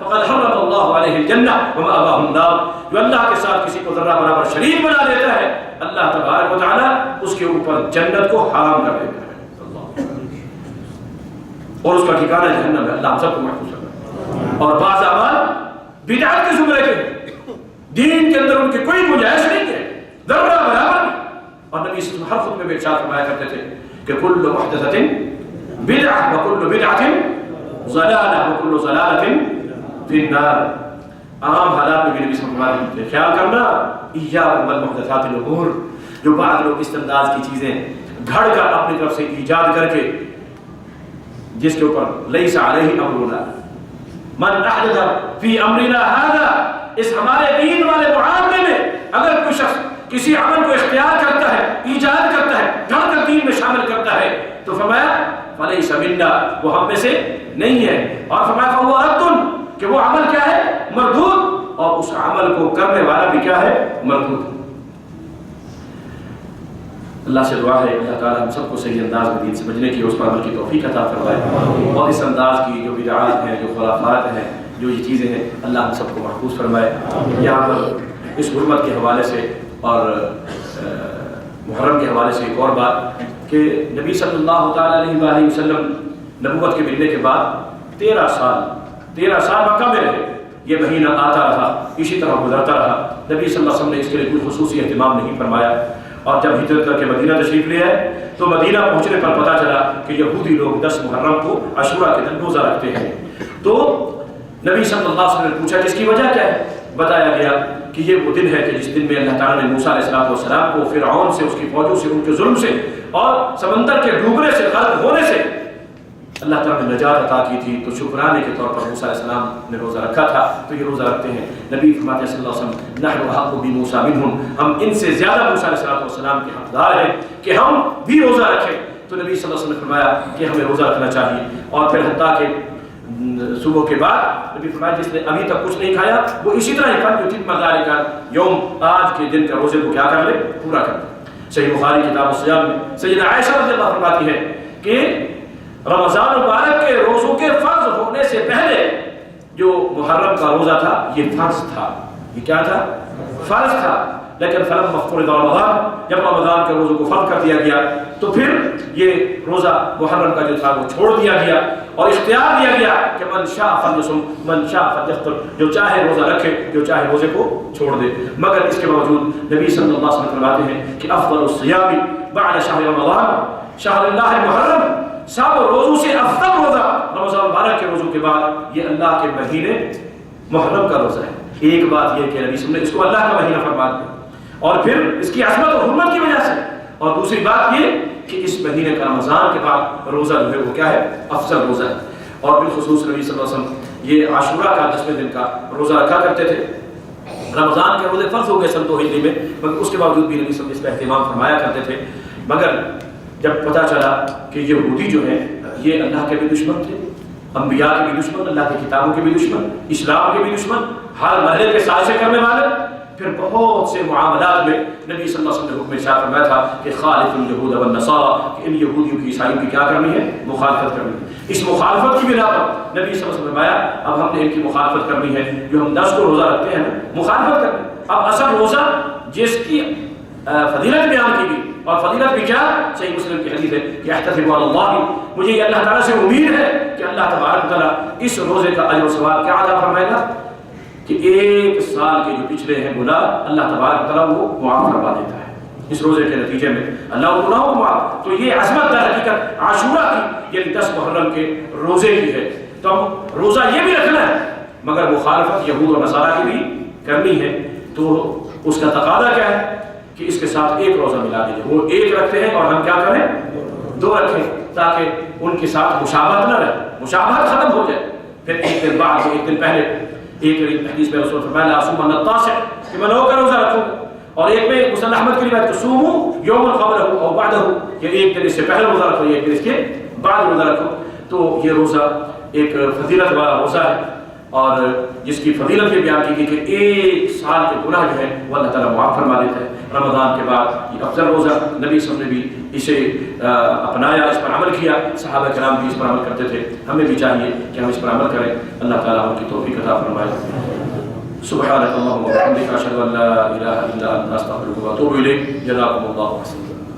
فقد حرم اللہ علیہ الجنہ ومأواہ النار، جو اللہ کے ساتھ کسی کو ذرہ برابر شریک بنا دیتا ہے، اللہ تبارک و تعالیٰ اس کے اوپر جنت کو حرام کر دیتا ہے، اور اس کا ٹھکانہ جہنم ہے، اللہ ہم سب کو محفوظ کرے۔ اور بعض اعمال بدعت کے زمرے کے، دین کے اندر ان کی کوئی گنجائش نہیں ہے، ذرہ برابر نہیں، اور نبی صلی اللہ علیہ وسلم ہر خطبے میں ارشاد فرمایا کرتے تھے کہ کل محدثۃ بدعۃ وکل بدعۃ ضلالہ وکل ضلالۃ فی النار۔ عام حالات میں بھی نبی صلی اللہ علیہ وسلم نے خیال کرنا، ایاکم والمحدثات الامور، جو بعض لوگ اس انداز کی چیزیں گھڑ کر اپنی طرف سے ایجاد کر کے، جس کے اوپر لیس علیہ امرنا، من احدث فی امرنا ھذا، اس ہمارے دین والے معاملے میں اگر کوئی شخص کسی عمل کو اختیار کرتا ہے، ایجاد کرتا ہے، گھڑ کر دین میں شامل کرتا ہے، تو فرمایا فلیس منا، وہ ہم میں سے نہیں ہے، اور فرمایا فہو رد، کہ وہ عمل کیا ہے؟ مردود، اور اس عمل کو کرنے والا بھی کیا ہے؟ مردود۔ اللہ سے دعا ہے اللہ تعالیٰ ہم سب کو صحیح انداز میں دین سمجھنے کی، اس پر عمل کی توفیق عطا فرمائے، اور اس انداز کی جو بدعات ہیں، جو خرافات ہیں، جو یہ چیزیں ہیں، اللہ ہم سب کو محفوظ فرمائے۔ یہاں پر اس حرمت کے حوالے سے اور محرم کے حوالے سے ایک اور بات کہ نبی صلی اللہ تعالیٰ علیہ وآلہ وسلم نبوت کے ملنے کے بعد 13 سال مکہ میں رہے، یہ مہینہ آتا رہا، اسی طرح گزرتا رہا، نبی صلی اللہ علیہ وسلم نے اس کے لیے کوئی خصوصی اہتمام نہیں فرمایا، اور جب ہجرت کر کے مدینہ تشریف لے آئے تو مدینہ پہنچنے پر پتہ چلا کہ یہودی لوگ 10 محرم کو عاشورہ کے دن روزہ رکھتے ہیں۔ تو نبی صلی اللہ علیہ وسلم نے پوچھا کہ اس کی وجہ کیا ہے؟ بتایا گیا کہ یہ وہ دن ہے کہ جس دن میں اللہ تعالیٰ نے موسیٰ علیہ السلام کو فرعون سے، اس کی فوجوں سے، ان کے ظلم سے اور سمندر کے ڈوبنے سے، غرق ہونے سے اللہ تعالیٰ نے نجات عطا کی تھی، تو شکرانے کے طور پر موسیٰ علیہ السلام نے روزہ رکھا تھا، تو یہ روزہ رکھتے ہیں۔ نبی فرماتے ہیں صلی اللہ علیہ وسلم نحن احق بموسیٰ منہم، ہم ان سے زیادہ موسیٰ علیہ السلام کے حقدار ہیں کہ ہم بھی روزہ رکھیں۔ تو نبی صلی اللہ علیہ وسلم نے فرمایا کہ ہمیں روزہ رکھنا چاہیے، اور پھر حتیٰ کہ صبح کے بعد نبی فرمایا جس نے ابھی تک کچھ نہیں کھایا وہ اسی طرح ہی کر یتم ذلک یوم، آج کے دن کا روزے کو کیا کر لے، پورا کر لے۔ صحیح بخاری کتاب الصیام میں سیدہ عائشہ رضی اللہ عنہا فرماتی ہے کہ رمضان مبارک کے روزوں کے فرض ہونے سے پہلے جو محرم کا روزہ تھا یہ فرض تھا، یہ کیا تھا؟ فرض تھا، لیکن فلما فرض رمضان، جب رمضان کے روزوں کو فرض کر دیا گیا تو پھر یہ روزہ محرم کا جو تھا وہ چھوڑ دیا گیا، اور اختیار دیا گیا کہ من شاء فلیصم من شاء فلیفطر، جو چاہے روزہ رکھے، جو چاہے روزے کو چھوڑ دے۔ مگر اس کے باوجود نبی صلی اللہ علیہ وسلم فرماتے ہیں کہ افضل الصیام بعد شہر رمضان شہر اللہ محرم، سب روزوں سے افضل روزہ رمضان مبارک کے روزوں کے بعد یہ اللہ کے مہینے محرم کا روزہ ہے۔ ایک بات یہ کہ نبی صلی اللہ علیہ وسلم نے اس کو اللہ کا مہینہ فرما دیا، اور پھر اس کی عظمت اور حرمت کی وجہ سے، اور دوسری بات یہ کہ اس مہینے کا رمضان کے بعد روزہ جو ہے وہ کیا ہے؟ افضل روزہ ہے۔ اور بالخصوص نبی صلی اللہ علیہ وسلم یہ عاشورہ کا 10ویں دن کا روزہ رکھا کرتے تھے۔ رمضان کے روزے فرض ہو گئے سن 2 ہجری میں، مگر اس کے باوجود بھی نبی صلی اللہ علیہ وسلم اس کا اہتمام فرمایا کرتے تھے۔ مگر جب پتہ چلا کہ یہودی جو ہیں یہ اللہ کے بھی دشمن تھے، انبیاء کے بھی دشمن، اللہ کی کتابوں کے بھی دشمن، اسلام کے بھی دشمن، ہر مرحلے کے سازشیں کرنے والے، پھر بہت سے معاملات میں نبی صلی اللہ علیہ وسلم نے حکم ارشاد فرمایا تھا کہ خالف الیہود والنصارى، کہ ان یہودیوں کی عیسائیوں کی کیا کرنی ہے؟ مخالفت کرنی ہے۔ اس مخالفت کی بنا پر نبی صلی اللہ علیہ وسلم نے فرمایا اب ہم نے ان کی مخالفت کرنی ہے، جو ہم 10 کو روزہ رکھتے ہیں نا، مخالفت کرنی ہے۔ اب اصل روزہ جس کی فضیلت بیان کی گئی، اور فضیلت بھی کیا؟ صحیح مسلم کی حدیث ہے کہ احتسب علی اللہ، مجھے یہ اللہ تعالیٰ سے امید ہے کہ اللہ تبارک و تعالیٰ اس روزے کا اجر و ثواب کیا عطا فرمائے گا کہ 1 سال کے جو پچھلے ہیں گناہ اللہ تبارک و تعالیٰ وہ معاف کروا دیتا ہے اس روزے کے نتیجے میں، اللہ ان گناہوں کو معاف۔ تو یہ عظمت در حقیقت عاشورہ کی یعنی 10 محرم کے روزے کی ہے۔ تو ہم روزہ یہ بھی رکھنا ہے مگر مخالفت یہود اور نصارہ کی بھی کرنی ہے، تو اس کا تقاضا کیا ہے کہ اس کے ساتھ 1 روزہ ملا دیجیے، وہ 1 رکھتے ہیں اور ہم کیا کریں؟ 2 رکھیں، تاکہ ان کے ساتھ مشابہت نہ رہے، مشابہت ختم ہو جائے۔ پھر 1 دن بعد 1 دن پہلے ایک حدیث میں رسول فرمایا لا اصوم التاسع کہ میں 9 کا روزہ رکھوں، اور ایک میں مسند احمد کی روایت صوموا یوما قبلہ او بعدہ، کہ 1 دن اس سے پہلے روزہ رکھو، 1 دن اس کے بعد روزہ رکھو۔ تو یہ روزہ ایک فضیلت والا روزہ ہے، اور جس کی فضیلت یہ بیان کی گئی کہ 1 سال کے گناہ جو ہے وہ اللہ تعالیٰ معاف فرما دیتا ہے۔ رمضان کے بعد یہ افضل روزہ، نبی صلی اللہ علیہ وسلم نے بھی اسے اپنایا، اس پر عمل کیا، صحابہ کرام بھی اس پر عمل کرتے تھے، ہمیں بھی چاہیے کہ ہم اس پر عمل کریں۔ اللہ تعالیٰ ہم کی توفیق عطا فرمائے۔ سبحانک اللہم و بحمدک، اشہد ان لا الہ الا انت، استغفرک و اتوب الیک۔ جزاکم اللہ خیرا۔